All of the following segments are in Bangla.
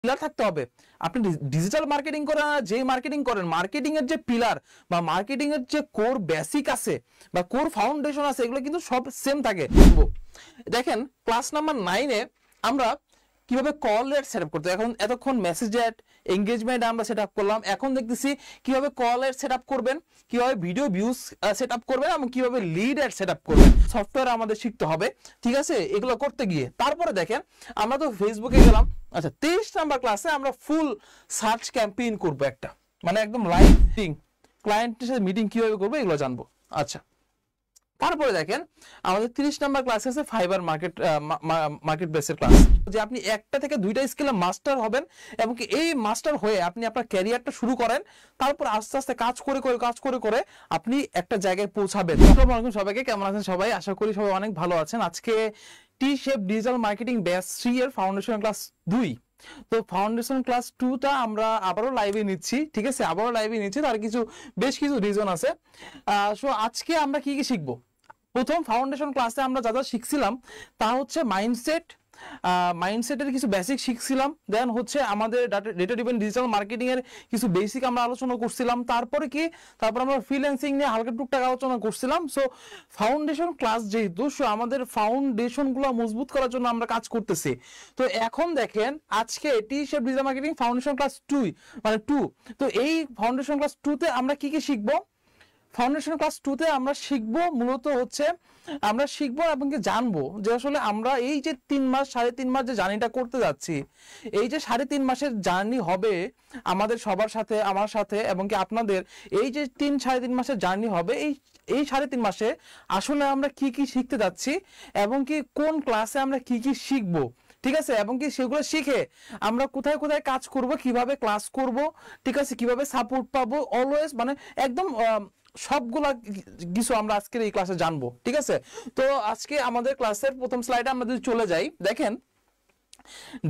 পিলার থাকতে হবে। আপনি ডিজিটাল মার্কেটিং করেন আর যেই মার্কেটিং করেন, মার্কেটিং এর যে পিলার বা মার্কেটিং এর যে কোর বেসিক আছে বা কোর ফাউন্ডেশন আছে, এগুলো কিন্তু সব সেম থাকে। দেখেন ক্লাস নাম্বার 9-এ আমরা কিভাবে কল রেট সেট আপ করতে, এখন এতক্ষণ মেসেজ রেট, এঙ্গেজমেন্ট আমরা সেট আপ করলাম, এখন দেখতেছি কিভাবে কল রেট সেট আপ করবেন, কিভাবে ভিডিও ভিউজ সেট আপ করবেন এবং কিভাবে লিড রেট সেট আপ করবেন। সফটওয়্যার আমাদের শিখতে হবে, ঠিক আছে, এগুলো করতে গিয়ে। তারপরে দেখেন আমরা তো ফেসবুকে গেলাম। আচ্ছা, 23 নাম্বার ক্লাসে আমরা ফুল সার্চ ক্যাম্পেইন করবো, একটা মানে একদম লাইভ ক্লায়েন্টের সাথে মিটিং কিভাবে করবো এগুলো জানবো। আচ্ছা, তারপরে দেখেন আমাদের 30 নাম্বার ক্লাস আছে ফাইবার মার্কেট প্লেসের ক্লাস, যে আপনি একটা থেকে দুইটা স্কিলে মাস্টার হবেন এবং কি এই মাস্টার হয়ে আপনি আপনার ক্যারিয়ারটা শুরু করেন, তারপর আস্তে আস্তে কাজ করে করে আপনি একটা জায়গায় পৌঁছাবেন। আসসালামু আলাইকুম সবাইকে, কেমন আছেন সবাই? আশা করি সবাই অনেক ভালো আছেন। আজকে টি শেপ ডিজিটাল মার্কেটিং ব্যাচ 3 এর ফাউন্ডেশন ক্লাস 2। তো ফাউন্ডেশন ক্লাস 2টা আমরা আবারও লাইভে নিচ্ছি, ঠিক আছে, আবারও লাইভে নিচ্ছি। তার বেশ কিছু রিজন আছে। সো আজকে আমরা কি কি শিখবো? প্রথম ফাউন্ডেশন ক্লাসে আমরা যা যা শিখছিলাম তা হচ্ছে মাইন্ডসেটের কিছু বেসিক শিখছিলাম। দেন হচ্ছে আমাদের ডেটা ড্রিভেন ডিজিটাল মার্কেটিং এর কিছু বেসিক আমরা আলোচনা করছিলাম। তারপর আমরা ফ্রিল্যান্সিং নিয়ে হালকা টুকটাক আলোচনা করছিলাম। সো ফাউন্ডেশন ক্লাস যেহেতু, সো আমাদের ফাউন্ডেশন গুলো মজবুত করার জন্য আমরা কাজ করতেছি। তো এখন দেখেন আজকে টি shape digital marketing foundation class 2 তো এই ফাউন্ডেশন ক্লাস 2-তে আমরা কি কি শিখবো? ফাউন্ডেশন ক্লাস 2-তে আমরা শিখবো মূলত হচ্ছে আমরা শিখবো এবং কি জানবো যে আসলে আমরা এই যে 3 মাস 3.5 মাস যে জার্নিটা করতে যাচ্ছি, এই যে 3.5 মাসের জার্নি হবে আমাদের সবার সাথে, আমার সাথে এবং কি আপনাদের, এই যে 3.5 মাসের জার্নি হবে, এই 3.5 মাসে আসলে আমরা কি কি শিখতে যাচ্ছি এবং কি কোন ক্লাসে আমরা কি কি শিখবো, ঠিক আছে, এবং কি সেগুলো শিখে আমরা কোথায় কোথায় কাজ করব, কিভাবে ক্লাস করব, ঠিক আছে, কিভাবে সাপোর্ট পাবো, অলওয়েজ মানে একদম সবগুলা কিছু আমরা আজকের এই ক্লাসে জানবো, ঠিক আছে। তো আজকে আমাদের ক্লাসের প্রথম স্লাইডে আমরা যদি চলে যাই, দেখেন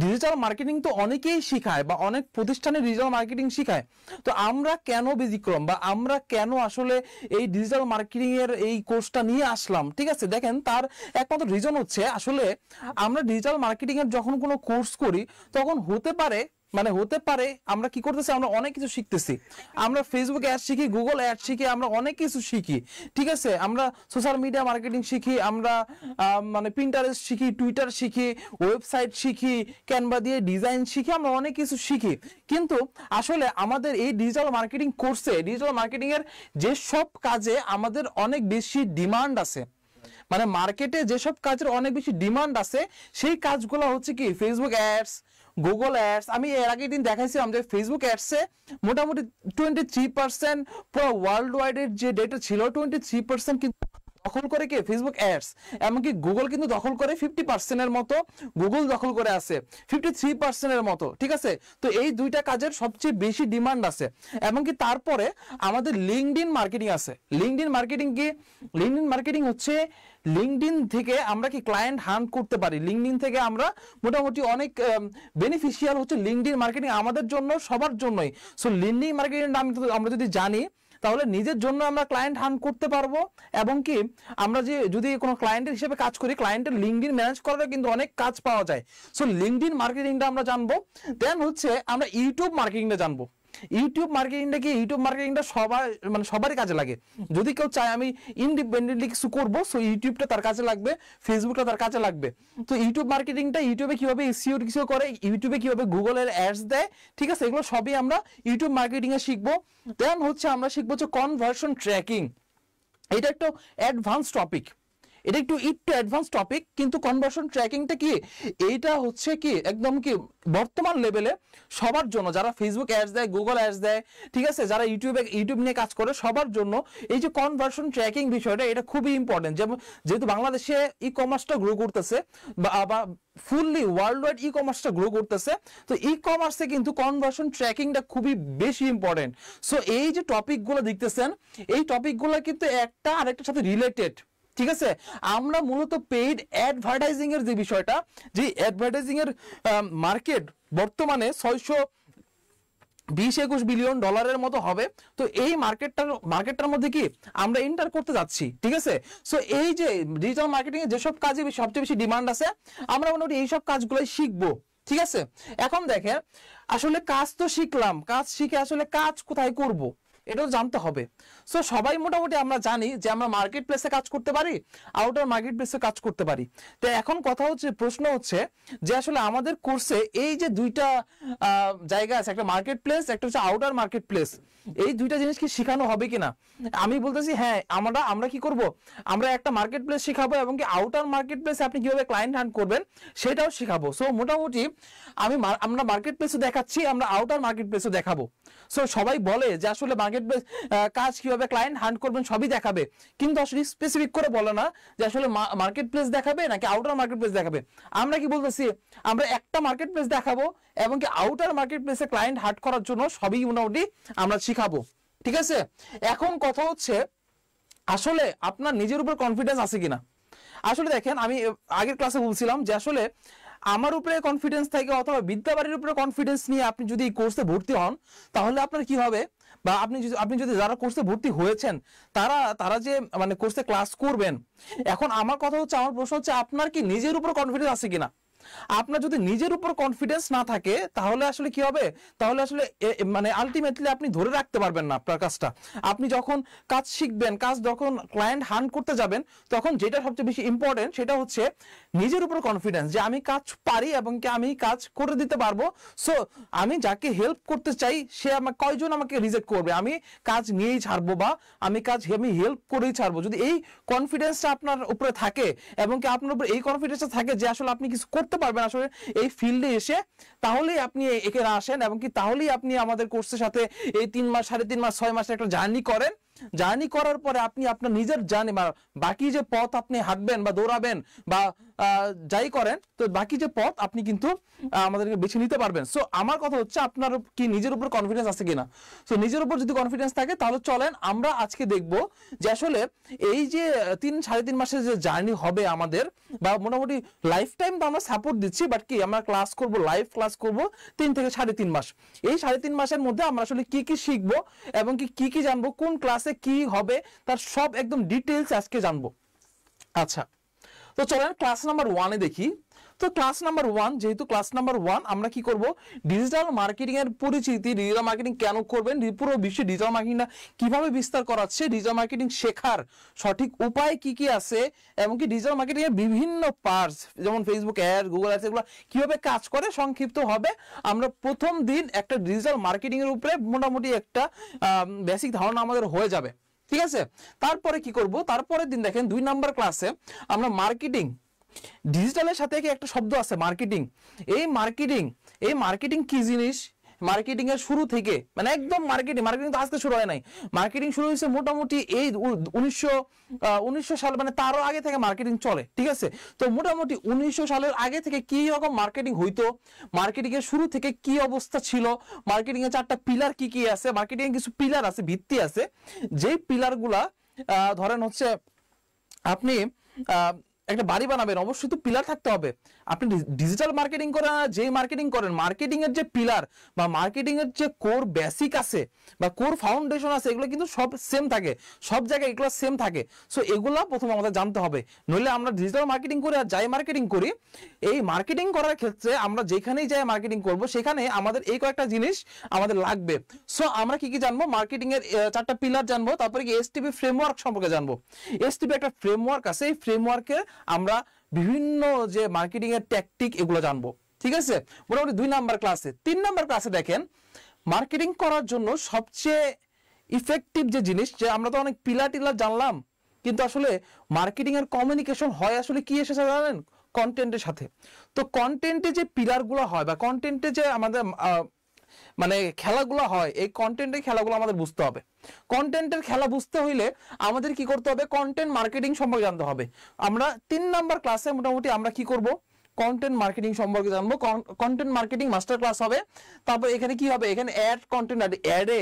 ডিজিটাল মার্কেটিং তো অনেকেই শিখায় বা অনেক প্রতিষ্ঠানে ডিজিটাল মার্কেটিং শিখায়। তো আমরা কেন ব্যতিক্রম বা আমরা কেন আসলে এই ডিজিটাল মার্কেটিং এর এই কোর্সটা নিয়ে আসলাম, ঠিক আছে। দেখেন তার একমাত্র রিজন হচ্ছে আসলে আমরা ডিজিটাল মার্কেটিং এর যখন কোনো কোর্স করি তখন হতে পারে আমরা কি করতেছি, আমরা অনেক কিছু শিখতেছি। আমরা ফেসবুক অ্যাড শিখি, গুগল অ্যাড শিখি, আমরা অনেক কিছু শিখি, ঠিক আছে। আমরা সোশ্যাল মিডিয়া মার্কেটিং শিখি, আমরা মানে পিন্টারেস্ট শিখি, টুইটার শিখি, ওয়েবসাইট শিখি, ক্যানভা দিয়ে ডিজাইন শিখি, আমরা অনেক কিছু শিখি। কিন্তু আসলে আমাদের এই ডিজিটাল মার্কেটিং কোর্সে ডিজিটাল মার্কেটিং এর যেসব কাজে আমাদের অনেক বেশি ডিমান্ড আছে, মানে মার্কেটে যেসব কাজের অনেক বেশি ডিমান্ড আছে, সেই কাজগুলো হচ্ছে কি ফেসবুক অ্যাডস, গুগল অ্যাডস। আমি এর আগের দিন দেখাইছিলাম যে ফেসবুক অ্যাডসে মোটামুটি 23% পুরো ওয়ার্ল্ড ওয়াইডের যে ডেটা ছিল 23% কিন্তু দখল করে কে ফেসবুক অ্যাডস, এমনকি গুগল কিন্তু দখল করে 50%-এর মতো, গুগল দখল করে আছে 53%-এর মতো, ঠিক আছে। তো এই দুইটা কাজের সবচেয়ে বেশি ডিমান্ড আছে। এমনকি তারপরে আমাদের লিঙ্কডইন মার্কেটিং আছে। লিঙ্কডইন মার্কেটিং কি? লিঙ্কডইন মার্কেটিং হচ্ছে লিঙ্কডইন থেকে আমরা কি ক্লায়েন্ট হান্ট করতে পারি, লিঙ্কডইন থেকে আমরা মোটামুটি অনেক বেনিফিশিয়াল হচ্ছে লিঙ্কডইন মার্কেটিং আমাদের জন্য, সবার জন্যই। সো লিঙ্কডইন মার্কেটিং আমরা যদি জানি তাহলে নিজের জন্য আমরা ক্লায়েন্ট হান্ট করতে পারবো এবং কি আমরা যে যদি কোনো ক্লায়েন্টের হিসেবে কাজ করি, ক্লায়েন্টের লিঙ্কডইন ম্যানেজ করার কিন্তু অনেক কাজ পাওয়া যায়। সো লিঙ্কডইন মার্কেটিংটা আমরা জানবো। দেন হচ্ছে আমরা ইউটিউব মার্কেটিংটা জানবো। ইউটিউব মার্কেটিংটা সবারই কাজে লাগে। যদি কেউ চায় আমি ইন্ডিপেন্ডেন্টলি কিছু করবো, সো ইউটিউবটা তার কাছে লাগবে, ফেসবুকটা তার কাছে লাগবে। তো ইউটিউব মার্কেটিংটা, ইউটিউবে কিভাবে এসইও কিছু করে, ইউটিউবে কিভাবে গুগলের অ্যাডস দেয়, ঠিক আছে, এগুলো সবই আমরা ইউটিউব মার্কেটিং এ শিখবো। দেন হচ্ছে আমরা শিখবো হচ্ছে কনভার্সন ট্র্যাকিং। এটা একটা অ্যাডভান্স টপিক, একটু অ্যাডভান্স টপিক, কিন্তু কনভার্সন ট্র্যাকিংটা কি, এইটা হচ্ছে কি একদম কি বর্তমান লেভেলে সবার জন্য, যারা ফেসবুক অ্যাডস দেয়, গুগল অ্যাডস দেয়, ঠিক আছে, যারা ইউটিউব নিয়ে কাজ করে, সবার জন্য এই যে কনভার্সন ট্র্যাকিং বিষয়টা, এটা খুবই ইম্পর্টেন্ট। যেহেতু বাংলাদেশে ই কমার্সটা গ্রো করতেছে বা ফুললি ওয়ার্ল্ড ওয়াইড ই কমার্সটা গ্রো করতেছে, তো ই কমার্সে কিন্তু কনভার্সন ট্র্যাকিংটা খুবই বেশি ইম্পর্টেন্ট। সো এই যে টপিকগুলো দেখতেছেন, এই টপিকগুলো কিন্তু একটা আরেকটার সাথে রিলেটেড, ঠিক আছে। আমরা মূলত পেইড অ্যাডভার্টাইজিং এর যে বিষয়টা, যে অ্যাডভার্টাইজিং এর মার্কেট বর্তমানে 620-21 বিলিয়ন ডলারের মতো হবে। তো এই মার্কেটটার মধ্যে কি আমরা এন্টার করতে যাচ্ছি, ঠিক আছে। সো এই যে ডিজিটাল মার্কেটিং এর যেসব কাজে সবচেয়ে বেশি ডিমান্ড আছে, আমরা মোটামুটি এইসব কাজগুলোই শিখবো, ঠিক আছে, এখন দেখেন আসলে কাজ তো শিখলাম, কাজ শিখে আসলে কাজ কোথায় করব এটাও জানতে হবে। সো সবাই মোটামুটি আমরা জানি যে আমরা মার্কেট প্লেসে কাজ করতে পারি, আউটার মার্কেট প্লেসে কাজ করতে পারি। তো এখন কথা হচ্ছে, প্রশ্ন হচ্ছে যে আসলে আমাদের কোর্সে এই যে দুইটা জায়গা আছে, একটা মার্কেট প্লেস, একটা হচ্ছে আউটার মার্কেট প্লেস, এই দুইটা জিনিস কি শেখানো হবে কিনা। আমি বলতেছি হ্যাঁ, আমরা কি করব, আমরা একটা মার্কেট প্লেস শেখাবো এবং কি আউটার মার্কেট প্লেসে আপনি কিভাবে ক্লায়েন্ট হান্ট করবেন সেটাও শেখাবো। সো মোটামুটি আমরা মার্কেট প্লেসও দেখাচ্ছি, আমরা আউটার মার্কেট প্লেসও দেখাবো। সো সবাই বলে যে আসলে মার্কেট প্লেস কাজ কিভাবে ক্লায়েন্ট হান্ট করবেন সবই দেখাবে, কিন্তু আসলে স্পেসিফিক করে বলে না যে আসলে মার্কেট প্লেস দেখাবে নাকি আউটার মার্কেট প্লেস দেখাবে। আমরা কি বলতেছি, আমরা একটা মার্কেট প্লেস দেখাবো এবং কি আউটার মার্কেট প্লেসে ক্লায়েন্ট হান্ট করার জন্য সবই মোটামুটি আমরা শিখাবো। ঠিক আছে, এখন কথা হচ্ছে আসলে আপনার নিজের উপর কনফিডেন্স আছে কিনা। আসলে দেখেন, আমি আগের ক্লাসে বলছিলাম যে আসলে আমার উপরে কনফিডেন্স থাকে অথবা বিদ্যাবাড়ির উপরে কনফিডেন্স নিয়ে আপনি যদি এই কোর্সে ভর্তি হন তাহলে আপনার কি হবে, বা আপনি যদি যারা কোর্সে ভর্তি হয়েছেন তারা যে মানে কোর্সে ক্লাস করবেন, এখন আমার কথা হচ্ছে, আমার প্রশ্ন হচ্ছে আপনার কি নিজের উপর কনফিডেন্স আছে কিনা। আপনার যদি নিজের উপর কনফিডেন্স না থাকে তাহলে আসলে কি হবে, তাহলে আসলে মানে আলটিমেটলি আপনি ধরে রাখতে পারবেন না আপনার কাজটা। আপনি যখন কাজ শিখবেন, কাজ যখন ক্লায়েন্ট হান্ট করতে যাবেন, তখন যেটা সবচেয়ে বেশি ইম্পর্টেন্ট সেটা হচ্ছে নিজের উপর কনফিডেন্স, যে আমি কাজ পারি এবং কি আমি কাজ করে দিতে পারবো। সো আমি যাকে হেল্প করতে চাই সে আমাকে কয়জন আমাকে রিজেক্ট করবে, আমি কাজ নিয়েই ছাড়বো বা আমি হেল্প করেই ছাড়বো। যদি এই কনফিডেন্সটা আপনার উপরে থাকে এবং কি আপনার উপরে এই কনফিডেন্সটা থাকে যে আসলে আপনি কিছু করতে পারবেন আসলে এই ফিল্ডে এসে, তাহলেই আপনি এখানে আসেন এবং কি তাহলেই আপনি আমাদের কোর্সের সাথে এই 3 মাস 3.5 মাস 6 মাসের একটা জার্নি করেন। জার্নি করার পরে আপনি আপনার নিজের জার্নি বা বাকি যে পথ আপনি হাঁটবেন বা দৌড়াবেন বা যাই করেন, তো বাকি যে পথ আপনি কিন্তু আমাদেরকে বেছে নিতে পারবেন। সো আমার কথা হচ্ছে আপনার কি নিজের উপর কনফিডেন্স আছে কিনা। সো নিজের উপর যদি কনফিডেন্স থাকে তাহলে চলেন আমরা আজকে দেখব যে আসলে এই যে 3-3.5 মাসের যে জার্নি হবে আমাদের, বা মোটামুটি লাইফ টাইম তো আমরা সাপোর্ট দিচ্ছি, বাট কি আমরা ক্লাস করব, লাইভ ক্লাস করব 3 থেকে 3.5 মাস। এই 3.5 মাসের মধ্যে আমরা আসলে কি কি শিখবো এবং কি জানবো, কোন ক্লাসে কি হবে তার সব একদম ডিটেইলস আজকে জানবো। আচ্ছা, তো চলেন ক্লাস নাম্বার 1 এ দেখি। তো ক্লাস নাম্বার 1, যেহেতু ক্লাস নাম্বার 1, আমরা কি করব, ডিজিটাল মার্কেটিং এর পরিচিতি, ডিজিটাল মার্কেটিং কেন করবেন, পুরো বিশ্বে ডিজিটাল মার্কেটিংটা কিভাবে বিস্তার করাচ্ছে, ডিজিটাল মার্কেটিং শেখার সঠিক উপায় কি কি আছে এবং কি ডিজিটাল মার্কেটিং এর বিভিন্ন পার্টস যেমন ফেসবুক অ্যাড, গুগল অ্যাডস এগুলো কিভাবে কাজ করে সংক্ষিপ্ত হবে আমরা প্রথম দিন একটা ডিজিটাল মার্কেটিং এর উপরে মোটামুটি একটা বেসিক ধারণা আমাদের হয়ে যাবে। ঠিক আছে, তারপরে কি করব, তারপরের দিন দেখেন 2 নাম্বার ক্লাসে আমরা মার্কেটিং, ডিজিটালের সাথে একটা শব্দ আছে মার্কেটিং, এই মার্কেটিং কি জিনিস, মার্কেটিং এর শুরু থেকে মানে একদম মার্কেটিং তো আজকে শুরু হয় নাই, মার্কেটিং শুরু হয়েছে মোটামুটি এই 1900 সাল, মানে তারও আগে থেকে মার্কেটিং চলে। ঠিক আছে, তো মোটামুটি 1900 সালের আগে থেকে কি রকম মার্কেটিং হইতো, মার্কেটিং এর শুরু থেকে কি অবস্থা ছিল, মার্কেটিং এর 4টা পিলার কি কি আছে, মার্কেটিং এর কিছু পিলার আছে, ভিত্তি আছে, যেই পিলারগুলা ধরেন হচ্ছে আপনি একটা বাড়ি বানাবেন, অবশ্যই তো পিলার থাকতে হবে। আপনি ডিজিটাল মার্কেটিং করেন, যে মার্কেটিং করেন, মার্কেটিং এর যে পিলার বা মার্কেটিং এর যে কোর বেসিক আছে বা কোর ফাউন্ডেশন আছে, এগুলো কিন্তু সব সেম থাকে, সব জায়গায় এগুলো সেম থাকে। সো এগুলা প্রথম আমাদের জানতে হবে, নইলে আমরা ডিজিটাল মার্কেটিং করি আর যাই মার্কেটিং করি, এই মার্কেটিং করার ক্ষেত্রে আমরা যেখানেই যাই মার্কেটিং করব সেখানে আমাদের এই কয়েকটা জিনিস আমাদের লাগবে। সো আমরা কি কি জানবো, মার্কেটিং এর 4টা পিলার জানবো, তারপরে কি এসটিপি ফ্রেমওয়ার্ক সম্পর্কে জানবো। এসটিপি একটা ফ্রেমওয়ার্ক আছে, এই ফ্রেমওয়ার্কে আমরা বিভিন্ন যে মার্কেটিং এর ট্যাকটিক এগুলো জানবো। ঠিক আছে, মোটামুটি 2 নাম্বার ক্লাসে। 3 নাম্বার ক্লাসে দেখেন মার্কেটিং করার জন্য সবচেয়ে ইফেক্টিভ যে জিনিস, যে আমরা তো অনেক পিলার টিলার জানলাম, কিন্তু আসলে মার্কেটিং এর কমিউনিকেশন হয় আসলে কি এসেছে জানেন, কন্টেন্টের সাথে। তো কন্টেন্টে যে পিলারগুলো হয় বা কন্টেন্টে যে আমাদের মানে খেলাগুলো হয়, এই কন্টেন্টের খেলাগুলো আমাদের বুঝতে হবে। কন্টেন্টের খেলা বুঝতে হইলে আমাদের কি করতে হবে, কন্টেন্ট মার্কেটিং সম্পর্কে জানতে হবে। আমরা 3 নাম্বার ক্লাসে মোটামুটি আমরা কি করব, কন্টেন্ট মার্কেটিং সম্পর্কে জানবো, কন্টেন্ট মার্কেটিং মাস্টার ক্লাস হবে। তারপর এখানে কি হবে, এখানে অ্যাড কন্টেন্ট, অ্যাডে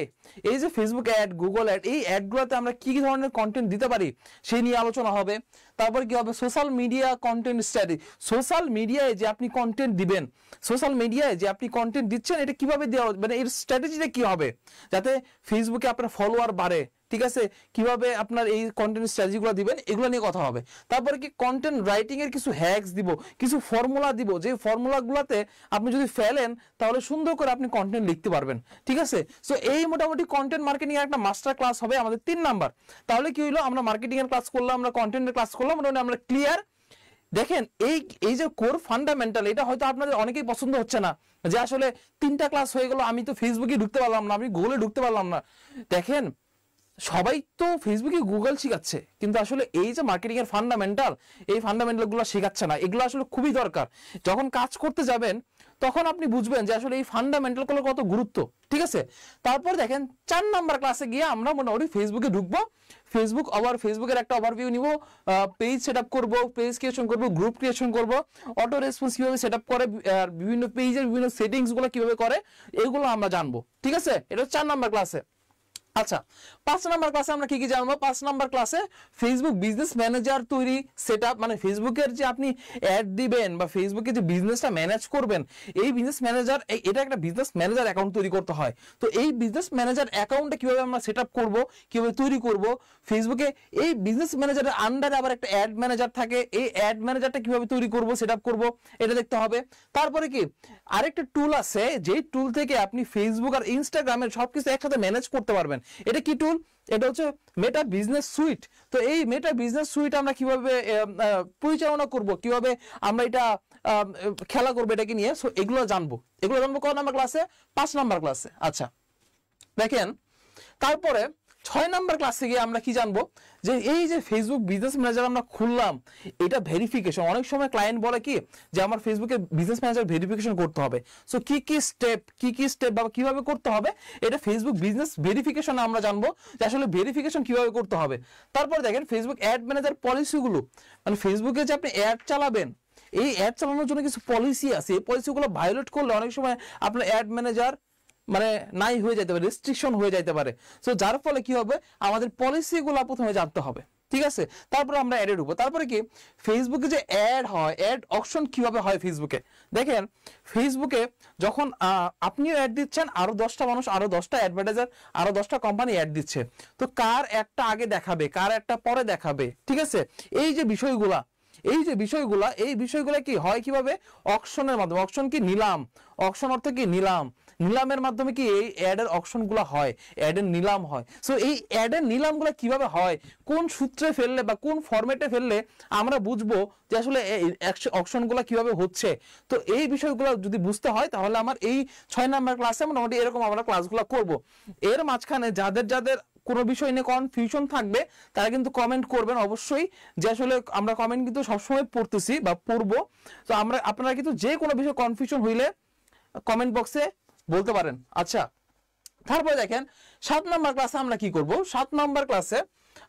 এই যে ফেসবুক অ্যাড, গুগল অ্যাড, এই অ্যাডগুলোতে আমরা কি কি ধরনের কন্টেন্ট দিতে পারি সেই নিয়ে আলোচনা হবে। তারপর কি হবে, social media content strategy, social মিডিয়ায় যে আপনি কন্টেন্ট দিবেন, সোশ্যাল মিডিয়ায় যে আপনি কন্টেন্ট দিচ্ছেন এটা কিভাবে দেওয়া, মানে এর স্ট্র্যাটেজিটা কি হবে যাতে ফেসবুকে আপনার ফলোয়ার বাড়ে, ঠিক আছে, কিভাবে আপনার এই কন্টেন্ট স্ট্র্যাটেজিগুলো দিবেন এগুলো নিয়ে কথা হবে। তারপরে কি কন্টেন্ট রাইটিং এর কিছু হ্যাকস দিব, কিছু ফর্মুলা দিব, যে ফর্মুলাগুলোতে আপনি যদি ফেলেন তাহলে সুন্দর করে আপনি কন্টেন্ট লিখতে পারবেন। ঠিক আছে, সো এই মোটামুটি কন্টেন্ট মার্কেটিং এর একটা মাস্টার ক্লাস হবে আমাদের 3 নাম্বার। তাহলে কি হলো, আমরা মার্কেটিং এর ক্লাস করলাম, আমরা কন্টেন্টের ক্লাস করলাম, মোটামুটি আমরা ক্লিয়ার। দেখেন এই যে কোর ফান্ডামেন্টাল, এটা হয়তো আপনাদের অনেকেই পছন্দ হচ্ছে না যে আসলে 3টা ক্লাস হয়ে গেল, আমি তো ফেসবুকে ঢুকতে পারলাম না, আমি গুগলে ঢুকতে পারলাম না। দেখেন সবাই তো ফেসবুকে গুগল শিখাচ্ছে, কিন্তু আসলে এই যে মার্কেটিং এর ফান্ডামেন্টাল, এই ফান্ডামেন্টাল গুলো শেখাচ্ছে না। এগুলো আসলে খুবই দরকার। যখন কাজ করতে যাবেন তখন আপনি বুঝবেন যে আসলে এই ফান্ডামেন্টাল গুলো কত গুরুত্ব। ঠিক আছে, তারপর দেখেন 4 নাম্বার ক্লাসে গিয়ে আমরা মোটামুটি ফেসবুকে ঢুকবো। ফেসবুকের একটা ওভারভিউ নিব, পেজ সেটআপ করব, পেজ ক্রিয়েশন করব, গ্রুপ ক্রিয়েশন করব, অটো রেসপন্স কিভাবে সেটআপ করে, বিভিন্ন পেজের বিভিন্ন সেটিংস গুলো কিভাবে করে, এগুলো আমরা জানবো। ঠিক আছে, এটা 4 নাম্বার ক্লাসে। আচ্ছা, 5 নাম্বার ক্লাসে আমরা কি কি জানবো? 5 নাম্বার ক্লাসে ফেসবুক বিজনেস ম্যানেজার তৈরি সেটআপ, মানে ফেসবুকের যে আপনি অ্যাড দিবেন বা ফেসবুকে যে বিজনেসটা ম্যানেজ করবেন, এই বিজনেস ম্যানেজার, এটা একটা বিজনেস ম্যানেজার অ্যাকাউন্ট তৈরি করতে হয়। তো এই বিজনেস ম্যানেজার অ্যাকাউন্টে কিভাবে আমরা সেটআপ করব, কিভাবে তৈরি করব, ফেসবুকে এই বিজনেস ম্যানেজারের আন্ডারে আবার একটা অ্যাড ম্যানেজার থাকে, এই অ্যাড ম্যানেজারটা কিভাবে তৈরি করব, সেটআপ করব, এটা দেখতে হবে। তারপরে কি আরেকটা টুল আছে, যেই টুল থেকে আপনি ফেসবুক আর ইনস্টাগ্রামের সবকিছু একসাথে ম্যানেজ করতে পারবেন। এটা কি টুল? এটা হচ্ছে মেটা বিজনেস সুইট। তো এই মেটা বিজনেস সুইট আমরা কিভাবে পরিচালনা করব, কিভাবে আমরা এটা খেলা করবো এটাকে নিয়ে, সো এগুলো জানবো কত নাম্বার ক্লাসে? 5 নাম্বার ক্লাসে। আচ্ছা দেখেন, তারপরে 6 নাম্বার ক্লাসে গিয়ে আমরা কি জানবো, যে এই যে ফেসবুক বিজনেস ম্যানেজার আমরা খুললাম, এটা ভেরিফিকেশন। অনেক সময় ক্লায়েন্ট বলে কি যে আমার ফেসবুকে বিজনেস ম্যানেজার ভেরিফিকেশন করতে হবে। সো কি কি স্টেপ বা কিভাবে করতে হবে, এটা ফেসবুক বিজনেস ভেরিফিকেশন আমরা জানবো যে আসলে ভেরিফিকেশন কিভাবে করতে হবে। তারপর দেখেন ফেসবুক অ্যাড ম্যানেজার পলিসিগুলো, মানে ফেসবুকে যে আপনি অ্যাড চালাবেন, এই অ্যাড চালানোর জন্য কিছু পলিসি আছে, এই পলিসিগুলো ভায়োলেট করলে অনেক সময় আপনার অ্যাড ম্যানেজার মানে নাই হয়ে যেতে পারে, রেস্ট্রিকশন হয়ে যেতে পারে। সো যার ফলে কি হবে, আমাদের পলিসিগুলো প্রথমে জানতে হবে। ঠিক আছে, তারপর আমরা অ্যাডে ঢুকবো। তারপরে কি ফেসবুকে যে অ্যাড হয়, অ্যাড অপশন কিভাবে হয় ফেসবুকে। দেখেন ফেসবুকে যখন আপনিও অ্যাড দিচ্ছেন, আরো 10টা মানুষ, আরো 10টা অ্যাডভার্টাইজার, আরো 10টা কোম্পানি অ্যাড দিচ্ছে, তো কার একটা আগে দেখাবে, কার একটা পরে দেখাবে। ঠিক আছে, এই যে বিষয়গুলা, এই বিষয়গুলা কি হয় কিভাবে, অকশনের মাধ্যমে। অকশন কি? নিলাম। অকশন অর্থ কি? নিলাম। নিলামের মাধ্যমে কি এই অ্যাডের অকশন গুলা হয়, অ্যাডের নিলাম হয়। সো এই অ্যাডের নিলাম গুলা কিভাবে হয়, কোন সূত্রে ফেললে বা কোন ফরম্যাটে ফেললে আমরা বুঝবো যে আসলে অকশন গুলা কিভাবে হচ্ছে। তো এই বিষয়গুলো যদি বুঝতে হয় তাহলে আমার এই 6 নাম্বার ক্লাসে মোটামুটি এরকম আমরা ক্লাসগুলো করব। এর মাঝখানে যাদের কোনো বিষয় নিয়ে কনফিউশন থাকবে তারা কিন্তু কমেন্ট করবেন অবশ্যই, যে আসলে আমরা কমেন্ট কিন্তু সবসময় পড়তেছি বা পড়বো। তো আপনারা কিন্তু যে কোনো বিষয়ে কনফিউশন হইলে কমেন্ট বক্সে বলতে পারেন। আচ্ছা, তারপরে দেখেন 7 নাম্বার ক্লাসে আমরা কি করব। 7 নাম্বার ক্লাসে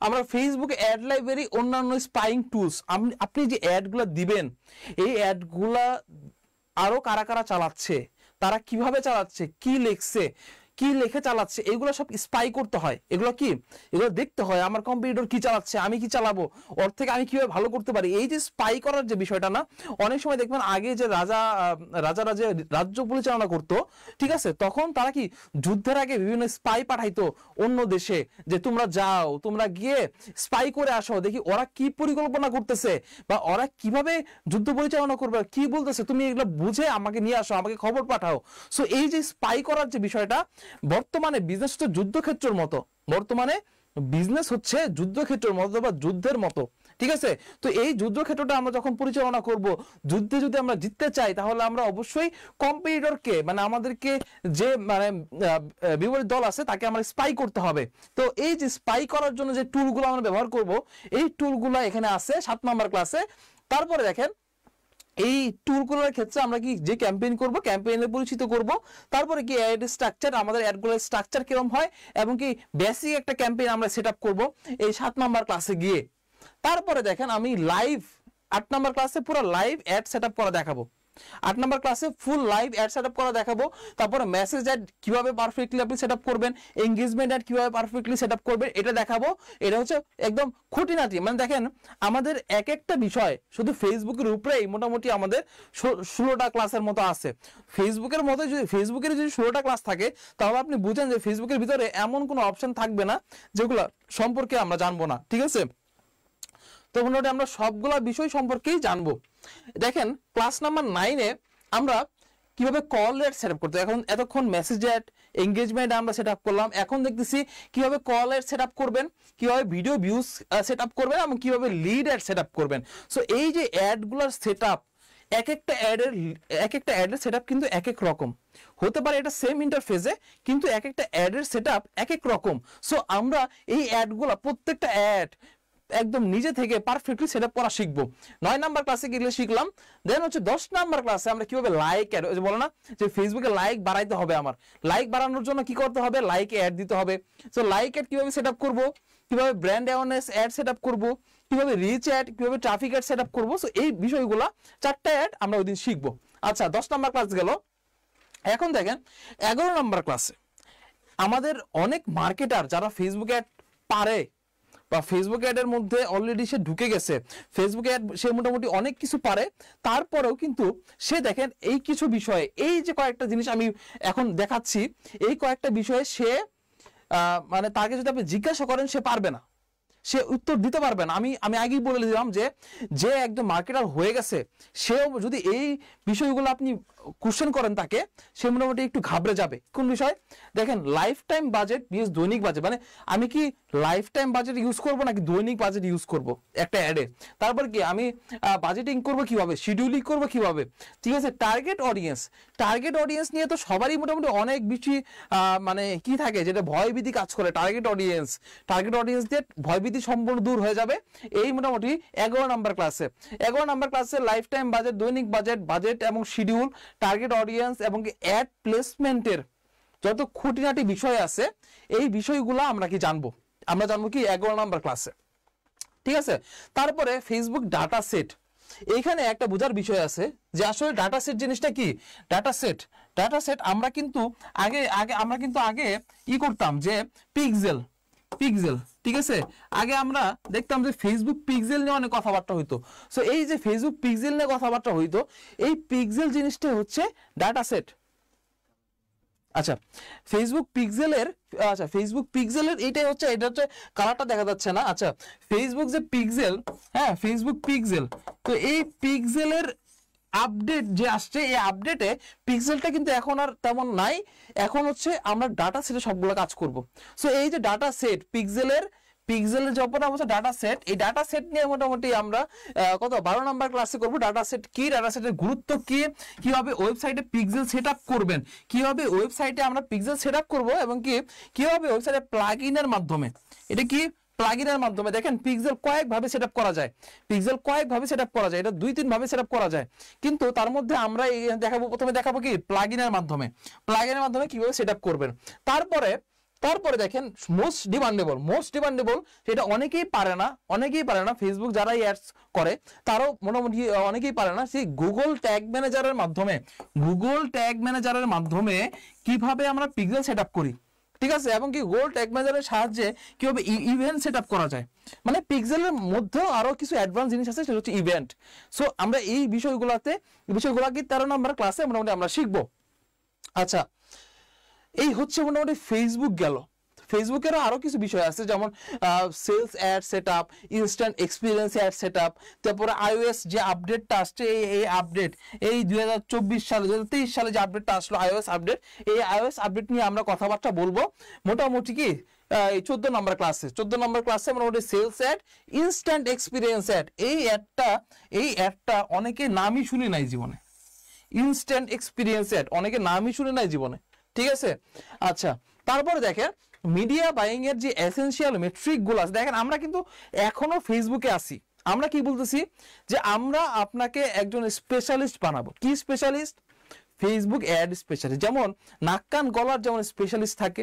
আমরা ফেসবুক অ্যাড লাইব্রেরি, অন্যান্য স্পাইং টুলস, আপনি যে অ্যাডগুলো দিবেন, এই অ্যাডগুলা আরো কারা কারা চালাচ্ছে, তারা কিভাবে চালাচ্ছে, কি লিখছে, কি লিখে চালাচ্ছে, এগুলো সব স্পাই করতে হয়। এগুলো দেখতে হয়, আমার কম্পিটিটর কি চালাচ্ছে, আমি কি চালাবো, ওর থেকে আমি কিভাবে ভালো করতে পারি। এই যে স্পাই করার যে বিষয়টা না, অনেক সময় দেখবেন আগে যে রাজারা যে রাজ্য পরিচালনা করতো, ঠিক আছে, তখন তারা কি যুদ্ধের আগে বিভিন্ন স্পাই পাঠাইতো অন্য দেশে, যে তোমরা যাও, তোমরা গিয়ে স্পাই করে আসো, দেখি ওরা কি পরিকল্পনা করতেছে বা ওরা কিভাবে যুদ্ধ পরিচালনা করবে, কি বলতেছে, তুমি এগুলো বুঝে আমাকে নিয়ে আসো, আমাকে খবর পাঠাও। সো এই যে স্পাই করার যে বিষয়টা, বর্তমানে বিজনেস হচ্ছে যুদ্ধক্ষেত্রের মতো, বা যুদ্ধের মতো। ঠিক আছে, তো এই যুদ্ধক্ষেত্রটা আমরা যখন পরিচালনা করব, যুদ্ধে যদি আমরা জিততে চাই তাহলে আমরা অবশ্যই কম্পিটিটরকে, মানে আমাদেরকে যে বিপরীত দল আছে তাকে আমরা স্পাই করতে হবে। তো এই যে স্পাই করার জন্য যে টুলগুলো আমরা ব্যবহার করব, এই টুলগুলো এখানে আছে 7 নাম্বার ক্লাসে। তারপরে দেখেন এই টুলগুলোর ক্ষেত্রে আমরা কি যে ক্যাম্পেইন করব, ক্যাম্পেইনের পরিচিত করব। তারপরে কি অ্যাড স্ট্রাকচার, আমাদের অ্যাডগুলোর স্ট্রাকচার কিরকম হয়, এবং কি বেসিক একটা ক্যাম্পেইন আমরা সেটআপ করব এই 7 নাম্বার ক্লাসে গিয়ে। তারপরে দেখেন আমি লাইভ 8 নাম্বার ক্লাসে পুরো লাইভ অ্যাড সেটআপ করা দেখাবো। 8 নাম্বার ক্লাসে ফুল লাইভ অ্যাড সেটআপ করা দেখাবো, তারপরে মেসেজ অ্যাড কিভাবে পারফেক্টলি আপনি সেটআপ করবেন, এনগেজমেন্ট অ্যাড কিভাবে পারফেক্টলি সেটআপ করবেন এটা দেখাবো। এটা হচ্ছে একদম খুঁটিনাটি, মানে দেখেন আমাদের এক একটা বিষয় শুধু ফেসবুকের উপরেই মোটামুটি আমাদের 16টা ক্লাসের মতো আছে। ফেসবুকের মতো যদি ফেসবুকের যদি 16টা ক্লাস থাকে তাহলে আপনি বুঝেন যে ফেসবুকের ভিতরে এমন কোনো অপশন থাকবে না যেগুলো সম্পর্কে আমরা জানবো না, ঠিক আছে। তো মোটামুটি আমরা সবগুলা বিষয় সম্পর্কেই জানবো। দেখেন ক্লাস নাম্বার 9-এ আমরা কিভাবে কল অ্যাড সেটআপ করতে, এখন এতক্ষণ মেসেজ অ্যাড এনগেজমেন্ট আমরা সেটআপ করলাম, এখন দেখতেছি কিভাবে কল অ্যাড সেটআপ করবেন, কিভাবে ভিডিও ভিউজ সেটআপ করবেন এবং কিভাবে লিড অ্যাড সেটআপ করবেন। সো এই যে অ্যাডগুলোর সেটআপ, এক একটা অ্যাডের সেটআপ কিন্তু এক এক রকম হতে পারে, এটা সেম ইন্টারফেসে কিন্তু এক একটা অ্যাডের সেটআপ এক এক রকম। সো আমরা এই অ্যাডগুলো প্রত্যেকটা অ্যাড একদম নিজে থেকে পারফেক্টলি সেটআপ করা শিখবো। 9 নাম্বার ক্লাসে গেলে শিখলাম। দেন হচ্ছে 10 নাম্বার ক্লাসে আমরা কিভাবে লাইক অ্যাড, বলো না যে ফেসবুকে লাইক বাড়াইতে হবে, আমার লাইক বাড়ানোর জন্য কি করতে হবে, লাইকে অ্যাড দিতে হবে। সো লাইক অ্যাড কিভাবে সেটআপ করব, কিভাবে ব্র্যান্ড অ্যাওয়ারনেস অ্যাড সেটআপ করব, কিভাবে রিচ অ্যাড, কিভাবে ট্রাফিক অ্যাড সেটআপ করব। সো এই বিষয়গুলো 4টা অ্যাড আমরা ওইদিন শিখবো। আচ্ছা 10 নাম্বার ক্লাস গেল। এখন দেখেন 11 নাম্বার ক্লাসে আমাদের অনেক মার্কেটার যারা ফেসবুক অ্যাড পারে বা ফেসবুক অ্যাডের মধ্যে অলরেডি সে ঢুকে গেছে, ফেসবুক অ্যাড সে মোটামুটি অনেক কিছু পারে, তারপরেও কিন্তু সে দেখেন এই কিছু বিষয়ে, এই যে কয়েকটা জিনিস আমি এখন দেখাচ্ছি, এই কয়েকটা বিষয়ে সে মানে তাকে যদি আপনি জিজ্ঞাসা করেন সে পারবে না, সে উত্তর দিতে পারবে না। আমি আগেই বলে দিলাম যে একদম মার্কেটার হয়ে গেছে সেও যদি এই বিষয়গুলো আপনি কোশ্চেন করেন তাকে, সে মোটামুটি একটু ঘাবড়ে যাবে। কোন বিষয় দেখেন, লাইফ টাইম বাজেট বিএস দৈনিক বাজেট, মানে আমি কি লাইফ টাইম বাজেট ইউজ করব নাকি দৈনিক বাজেট ইউজ করব একটা অ্যাডে, তারপর কি আমি বাজেটিং করব কিভাবে, শিডিউলিং করব কিভাবে, ঠিক আছে। টার্গেট অডিয়েন্স নিয়ে তো সবারই মোটামুটি অনেক বেশি মানে কি থাকে, যেটা ভয়ভীতি কাজ করে। টার্গেট অডিয়েন্স দিয়ে ভয়ভীতি সম্পূর্ণ দূর হয়ে যাবে এই মোটামুটি 11 নাম্বার ক্লাসে লাইফ টাইম বাজেট, দৈনিক বাজেট এবং শিডিউল, টার্গেট অডিয়েন্স এবং অ্যাড প্লেসমেন্টের যত খুঁটিনাটি বিষয় আছে এই বিষয়গুলো আমরা জানবো কি 11 নাম্বার ক্লাসে, ঠিক আছে। তারপরে ফেসবুক ডাটা সেট, এইখানে একটা বোঝার বিষয় আছে যে আসলে ডাটা সেট জিনিসটা কি। ডাটা সেট আমরা কিন্তু আগে ই করতাম যে পিক্সেল, ঠিক আছে। আগে আমরা দেখতাম যে ফেসবুক পিক্সেল নিয়ে অনেক কথাবার্তা হইতো। সো এই যে ফেসবুক পিক্সেল নিয়ে কথাবার্তা হইতো, এই পিক্সেল জিনিসটা হচ্ছে ডাটা সেট। আচ্ছা ফেসবুক পিক্সেলের এটা হচ্ছে কালারটা দেখা যাচ্ছে না। আচ্ছা ফেসবুক যে পিক্সেল, হ্যাঁ ফেসবুক পিক্সেল, তো এই পিক্সেলের আপডেট যে আসছে, এই আপডেটে পিক্সেলটা কিন্তু এখন আর তেমন নাই, এখন হচ্ছে আমরা ডাটা সেটে সবগুলো কাজ করব। সো এই যে ডাটা সেট পিক্সেলের যে অপর অবস্থা ডাটা সেট, এই ডাটা সেট নিয়ে মোটামুটি আমরা 12 নাম্বার ক্লাসে করব। ডাটা সেট কি, ডাটা সেটের গুরুত্ব কি, কিভাবে ওয়েবসাইটে পিক্সেল সেটআপ করবেন, কিভাবে ওয়েবসাইটে আমরা পিক্সেল সেটআপ করব এবং কিভাবে ওয়েবসাইটে প্লাগইনের মাধ্যমে, এটা কি প্লাগইনের মাধ্যমে দেখেন পিক্সেল কয়েকভাবে সেটআপ করা যায়, এটা 2-3 ভাবে সেটআপ করা যায়, কিন্তু তার মধ্যে আমরা প্রথমে দেখাবো কি প্লাগইনের মাধ্যমে কিভাবে সেটআপ করবেন। তারপরে দেখেন মোস্ট ডিমান্ডেবল, সেটা অনেকেই পারে না ফেসবুক যারা অ্যাডস করে তারাও মোটামুটি অনেকেই পারে না, সেই গুগল ট্যাগ ম্যানেজারের মাধ্যমে কিভাবে আমরা পিক্সেল সেটআপ করি, ঠিক আছে, এবং কি গুগল ট্যাগ ম্যানেজারের সাহায্যে কিভাবে ইভেন্ট সেটআপ করা যায়। মানে পিক্সেলের মধ্যেও আরো কিছু অ্যাডভান্স জিনিস আছে, সেটা হচ্ছে ইভেন্ট। সো আমরা এই বিষয়গুলোকে 13 নম্বর ক্লাসে মোটামুটি আমরা শিখবো। আচ্ছা এই হচ্ছে মোটামুটি ফেসবুক গেল। ফেসবুকের আরো কিছু বিষয় আছে, যেমন sales ad setup, instant experience ad setup, তারপরে iOS যে আপডেটটা আসছে, এই আপডেট এই 2023 সালে যে আপডেটটা আসলো iOS আপডেট, এই iOS আপডেট নিয়ে আমরা কথাবার্তা বলবো মোটামুটি কি এই 14 নম্বর ক্লাসে মোটামুটি sales ad, instant experience ad, এই অ্যাডটা অনেকে নামই শুনি নাই জীবনে, ইনস্ট্যান্ট এক্সপিরিয়েন্স অ্যাড অনেকে নামই শুনে নাই জীবনে, ঠিক আছে। আচ্ছা তারপরে দেখেন মিডিয়া বাইং এর যে এসেনশিয়াল মেট্রিক গুলো আছে, দেখেন আমরা কিন্তু এখনো ফেসবুকে আসি, আমরা কি বলতেছি যে আমরা আপনাকে একজন স্পেশালিস্ট বানাবো। কি স্পেশালিস্ট? Facebook ad specialist. যেমন নাক কান গলার যেমন স্পেশালিস্ট থাকে,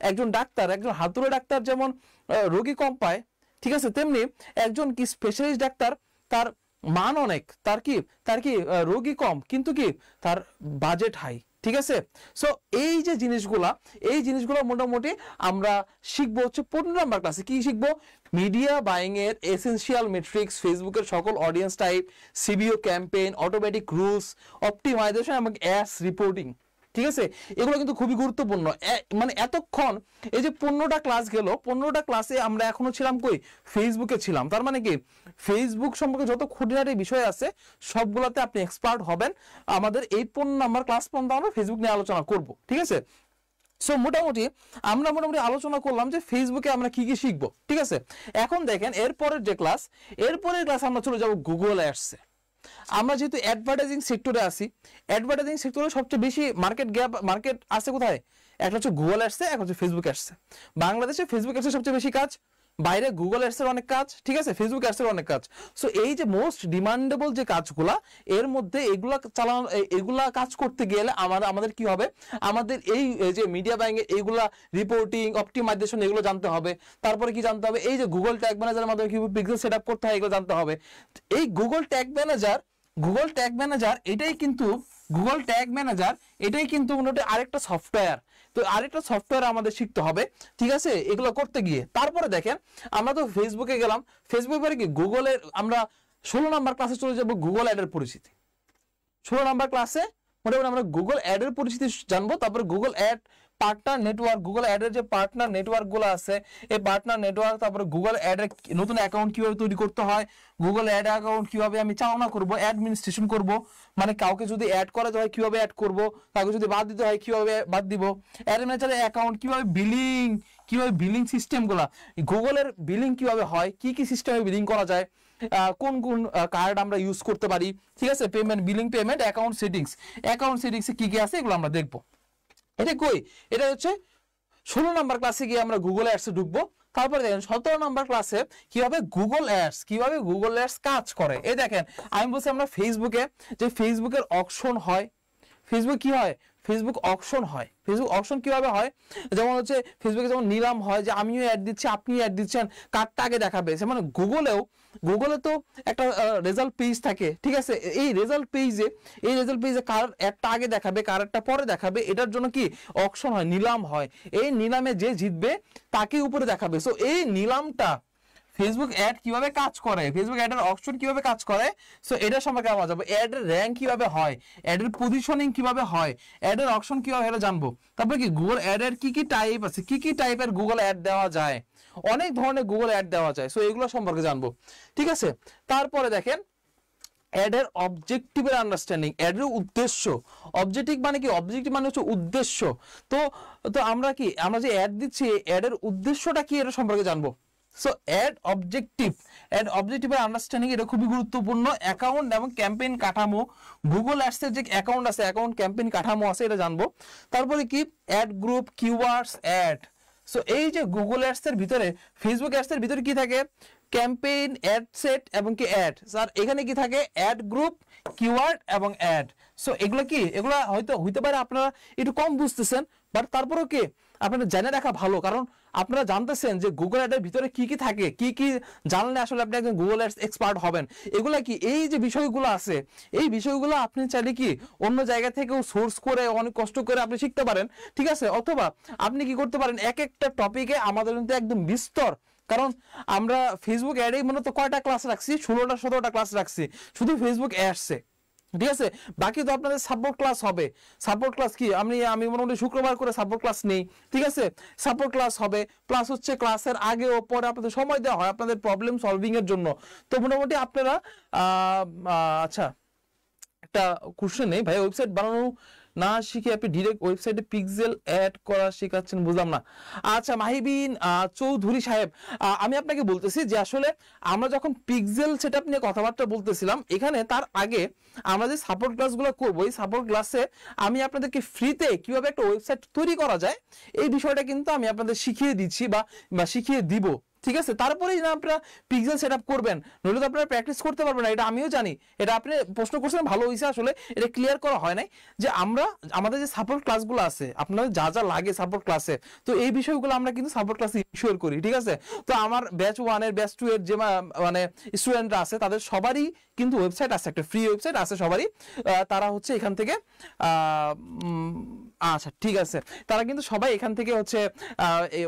একজন হাতুড়ে ডাক্তার যেমন রোগী কম পায়, ঠিক আছে, তেমনি একজন কি স্পেশালিস্ট ডাক্তার তার মান অনেক, তার কি রোগী কম, কিন্তু কি তার বাজেট হাই। ঠিক আছে, সো এই যে জিনিসগুলো মোটামুটি আমরা শিখবো হচ্ছে 15 নাম্বার ক্লাসে। কি শিখবো? মিডিয়া বাইং এর এসেনশিয়াল মেট্রিক্স, ফেসবুকের সকল audience type, সিবিও campaign, automatic rules, optimisation এবং অ্যাডস রিপোর্টিং। ঠিক আছে, এগুলো কিন্তু খুবই গুরুত্বপূর্ণ। মানে এতক্ষণ এই যে 15টা ক্লাস গেল, 15টা ক্লাসে আমরা এখনো ছিলাম কই? ফেসবুকে ছিলাম। তার মানে কি ফেসবুক সম্পর্কে যত খুঁটিনাটি বিষয় আছে সবগুলোতে আপনি এক্সপার্ট হবেন। আমাদের এই 15 নাম্বার ক্লাস পর্যন্ত আমরা ফেসবুক নিয়ে আলোচনা করব। ঠিক আছে, সো মোটামুটি আমরা আলোচনা করলাম যে ফেসবুকে আমরা কি কি শিখবো। ঠিক আছে, এখন দেখেন এরপরের ক্লাস আমরা চলে যাব গুগল অ্যাডসে। আমরা যেহেতু অ্যাডভার্টাইজিং সেক্টরে আছি, অ্যাডভার্টাইজিং সেক্টরে সবচেয়ে বেশি মার্কেট আছে কোথায়? একটা হচ্ছে গুগল অ্যাডসে, একটা হচ্ছে ফেসবুক অ্যাডসে। বাংলাদেশে ফেসবুক অ্যাডসে সবচেয়ে বেশি কাজ, বাইরে গুগল অ্যাডস এর অনেক কাজ। ঠিক আছে, ফেসবুক অ্যাডস এর অনেক কাজ। সো এই যে মোস্ট ডিমান্ডেবল যে কাজগুলা, এর মধ্যে এগুলা কাজ করতে গেলে আমাদের কি হবে? আমাদের এই যে মিডিয়া বাইং এর এইগুলা রিপোর্টিং, অপটিমাইজেশন এগুলো জানতে হবে। তারপরে কি জানতে হবে? এই যে গুগল ট্যাগ ম্যানেজারের মাধ্যমে কিভাবে পিক্সেল সেটআপ করতে হয় এগুলো জানতে হবে। এই গুগল ট্যাগ ম্যানেজার এটাই কিন্তু মোটামুটি আরেকটা সফটওয়্যার। তো আরেকটা সফটওয়্যার আমাদের শিখতে হবে। ঠিক আছে, এগুলো করতে গিয়ে তারপরে দেখেন আমরা তো ফেসবুকে গেলাম, ফেসবুক পরে কি গুগলের আমরা 16 নাম্বার ক্লাসে চলে যাব গুগল অ্যাডের পরিচিতি। 16 নাম্বার ক্লাসে মোটামুটি আমরা গুগল অ্যাডের পরিচিতি জানবো। তারপরে Google ad partner network, Google অ্যাডের যে পার্টনার নেটওয়ার্ক গুলো আছে, এই পার্টনার নেটওয়ার্ক, তারপরে গুগল অ্যাডের নতুন অ্যাকাউন্ট কিভাবে তৈরি করতে হয়, গুগল অ্যাড অ্যাকাউন্ট কিভাবে আমি চালনা করব, অ্যাডমিনিস্ট্রেশন করব, মানে কাউকে যদি অ্যাড করা হয় কিভাবে অ্যাড করব, কাউকে যদি বাদ দিতে হয় কিভাবে বাদ দিব, অ্যাড ম্যানেজারের অ্যাকাউন্ট কিভাবে বিলিং সিস্টেমগুলো, গুগলের বিলিং কিভাবে হয়, কি কি সিস্টেমে বিলিং করা যায়, কোন কোন কার্ড আমরা ইউজ করতে পারি। ঠিক আছে, পেমেন্ট অ্যাকাউন্ট সেটিংসে কি কি আছে এগুলো আমরা দেখবো। এটা হচ্ছে 16 নাম্বার ক্লাসে গিয়ে আমরা গুগল অ্যাডসে ঢুকবো। তারপরে দেখেন 17 নাম্বার ক্লাসে কিভাবে গুগল অ্যাডস কাজ করে। এই দেখেন আমি বলছি আমরা ফেসবুকের অকশন হয়। ফেসবুক অকশন কিভাবে হয়? যেমন হচ্ছে ফেসবুকে যেমন নিলাম হয়, যে আমিও অ্যাড দিচ্ছি, আপনিও অ্যাড দিচ্ছেন, কারটা আগে দেখাবে। মানে গুগলে তো একটা রেজাল্ট পেজ থাকে। ঠিক আছে, এই রেজাল্ট পেজে কার অ্যাডটা আগে দেখাবে, কার অ্যাডটা পরে দেখাবে, এটার জন্য কি অকশন হয়, নিলাম হয়। এই নিলামে যে জিতবে তাকে উপরে দেখাবে। সো এই নিলামটা ফেসবুক অ্যাড কিভাবে কাজ করে, ফেসবুক অ্যাডের অকশন কিভাবে কাজ করে, সো এটা সম্পর্কে আমরা জানবো। অ্যাডের র্যাঙ্ক কিভাবে হয়, অ্যাডের পজিশনিং কিভাবে হয়, অ্যাডের অকশন কিভাবে এটা জানবো। তারপরে কি গুগল অ্যাডের কি কি টাইপ আছে, কি কি টাইপের গুগল অ্যাড দেওয়া যায়, অনেক ধরনের গুগল অ্যাড দেওয়া যায়। সো এগুলো সম্পর্কে জানবো। ঠিক আছে, তারপরে দেখেন অ্যাডের অবজেক্টিভের আন্ডারস্ট্যান্ডিং, অ্যাডের উদ্দেশ্য। অবজেক্টিভ মানে হচ্ছে উদ্দেশ্য। তো আমরা যে অ্যাড দিচ্ছি, অ্যাডের উদ্দেশ্যটা কি এটা সম্পর্কে জানবো। সো অ্যাড অবজেক্টিভের আন্ডারস্ট্যান্ডিং এটা খুবই গুরুত্বপূর্ণ। অ্যাকাউন্ট এবং ক্যাম্পেইন কাঠামো, গুগল অ্যাডসের যে অ্যাকাউন্ট ক্যাম্পেইন কাঠামো আছে এটা জানবো। তারপরে কি ad group, keywords, ad. So এই যে গুগল অ্যাডসের ভিতরে, ফেসবুক অ্যাডসের ভিতরে কি থাকে? ক্যাম্পেইন, অ্যাড সেট এবং কি অ্যাড। স্যার এখানে কি থাকে? অ্যাড গ্রুপ, কিওয়ার্ড এবং অ্যাড। সো এগুলা হয়তো হইতে পারে আপনারা একটু কম বুঝতেছেন, বাট তারপরেও কি আপনাদের জেনে রাখা ভালো, কারণ আপনারা জানতেছেন যে গুগল অ্যাডের ভিতরে কি কি থাকে, কি কি জানলে আসলে আপনি একজন গুগল অ্যাডস এক্সপার্ট হবেন। এগুলা কি এই যে বিষয়গুলো আছে, এই বিষয়গুলো আপনি চাইলে কি অন্য জায়গা থেকেও সোর্স করে অনেক কষ্ট করে আপনি শিখতে পারেন। ঠিক আছে, অথবা আপনি কি করতে পারেন, এক একটা টপিকে আমাদের কিন্তু একদম বিস্তর, কারণ আমরা ফেসবুক অ্যাডে মূলত কয়টা ক্লাস রাখছি? 16টা ক্লাস রাখছি শুধু ফেসবুক অ্যাডসে। ঠিক আছে, বাকি তো আপনাদের সাপোর্ট ক্লাস হবে। সাপোর্ট ক্লাস কি আমি মোটামুটি শুক্রবার করে সাপোর্ট ক্লাস নেই। ঠিক আছে, সাপোর্ট ক্লাস হবে, প্লাস হচ্ছে ক্লাসের আগে ও পরে আপনাদের সময় দেওয়া হয় আপনাদের প্রবলেম সলভিং এর জন্য। তো মোটামুটি আপনারা আচ্ছা একটা কোশ্চেন নেই ভাই, ওয়েবসাইট বানানো না শিখে আপনি ডিরেক্ট ওয়েবসাইটে পিক্সেল অ্যাড করা শেখাচ্ছেন, বুঝলাম না। আচ্ছা মাহিবিন চৌধুরী সাহেব, আমি আপনাকে বলতেছি যে আসলে আমরা যখন পিক্সেল সেটআপ নিয়ে কথাবার্তা বলতেছিলাম, এখানে তার আগে আমরা যে সাপোর্ট ক্লাসগুলো করবো, এই সাপোর্ট ক্লাসে আমি আপনাদেরকে ফ্রিতে কিভাবে একটা ওয়েবসাইট তৈরি করা যায় এই বিষয়টা কিন্তু আমি আপনাদের শিখিয়ে দিচ্ছি বা শিখিয়ে দিব। ঠিক আছে, তারপরেই না আপনারা পিক্সেল সেটআপ করবেন, নইলে তো আপনারা প্র্যাকটিস করতে পারবেন না। এটা আমিও জানি, এটা আপনি প্রশ্ন করছেন ভালো হয়েছে, আসলে এটা ক্লিয়ার করা হয় নাই যে আমাদের যে সাপোর্ট ক্লাসগুলো আছে, আপনাদের যা যা লাগে সাপোর্ট ক্লাসে, তো এই বিষয়গুলো আমরা কিন্তু সাপোর্ট ক্লাসে ইনশিওর করি। ঠিক আছে, তো আমার ব্যাচ 1 এর ব্যাচ 2 এর যে মানে স্টুডেন্টরা আছে তাদের সবারই কিন্তু ওয়েবসাইট আছে, একটা ফ্রি ওয়েবসাইট আছে সবারই, তারা হচ্ছে এখান থেকে আচ্ছা ঠিক আছে, তারা কিন্তু সবাই এখান থেকে হচ্ছে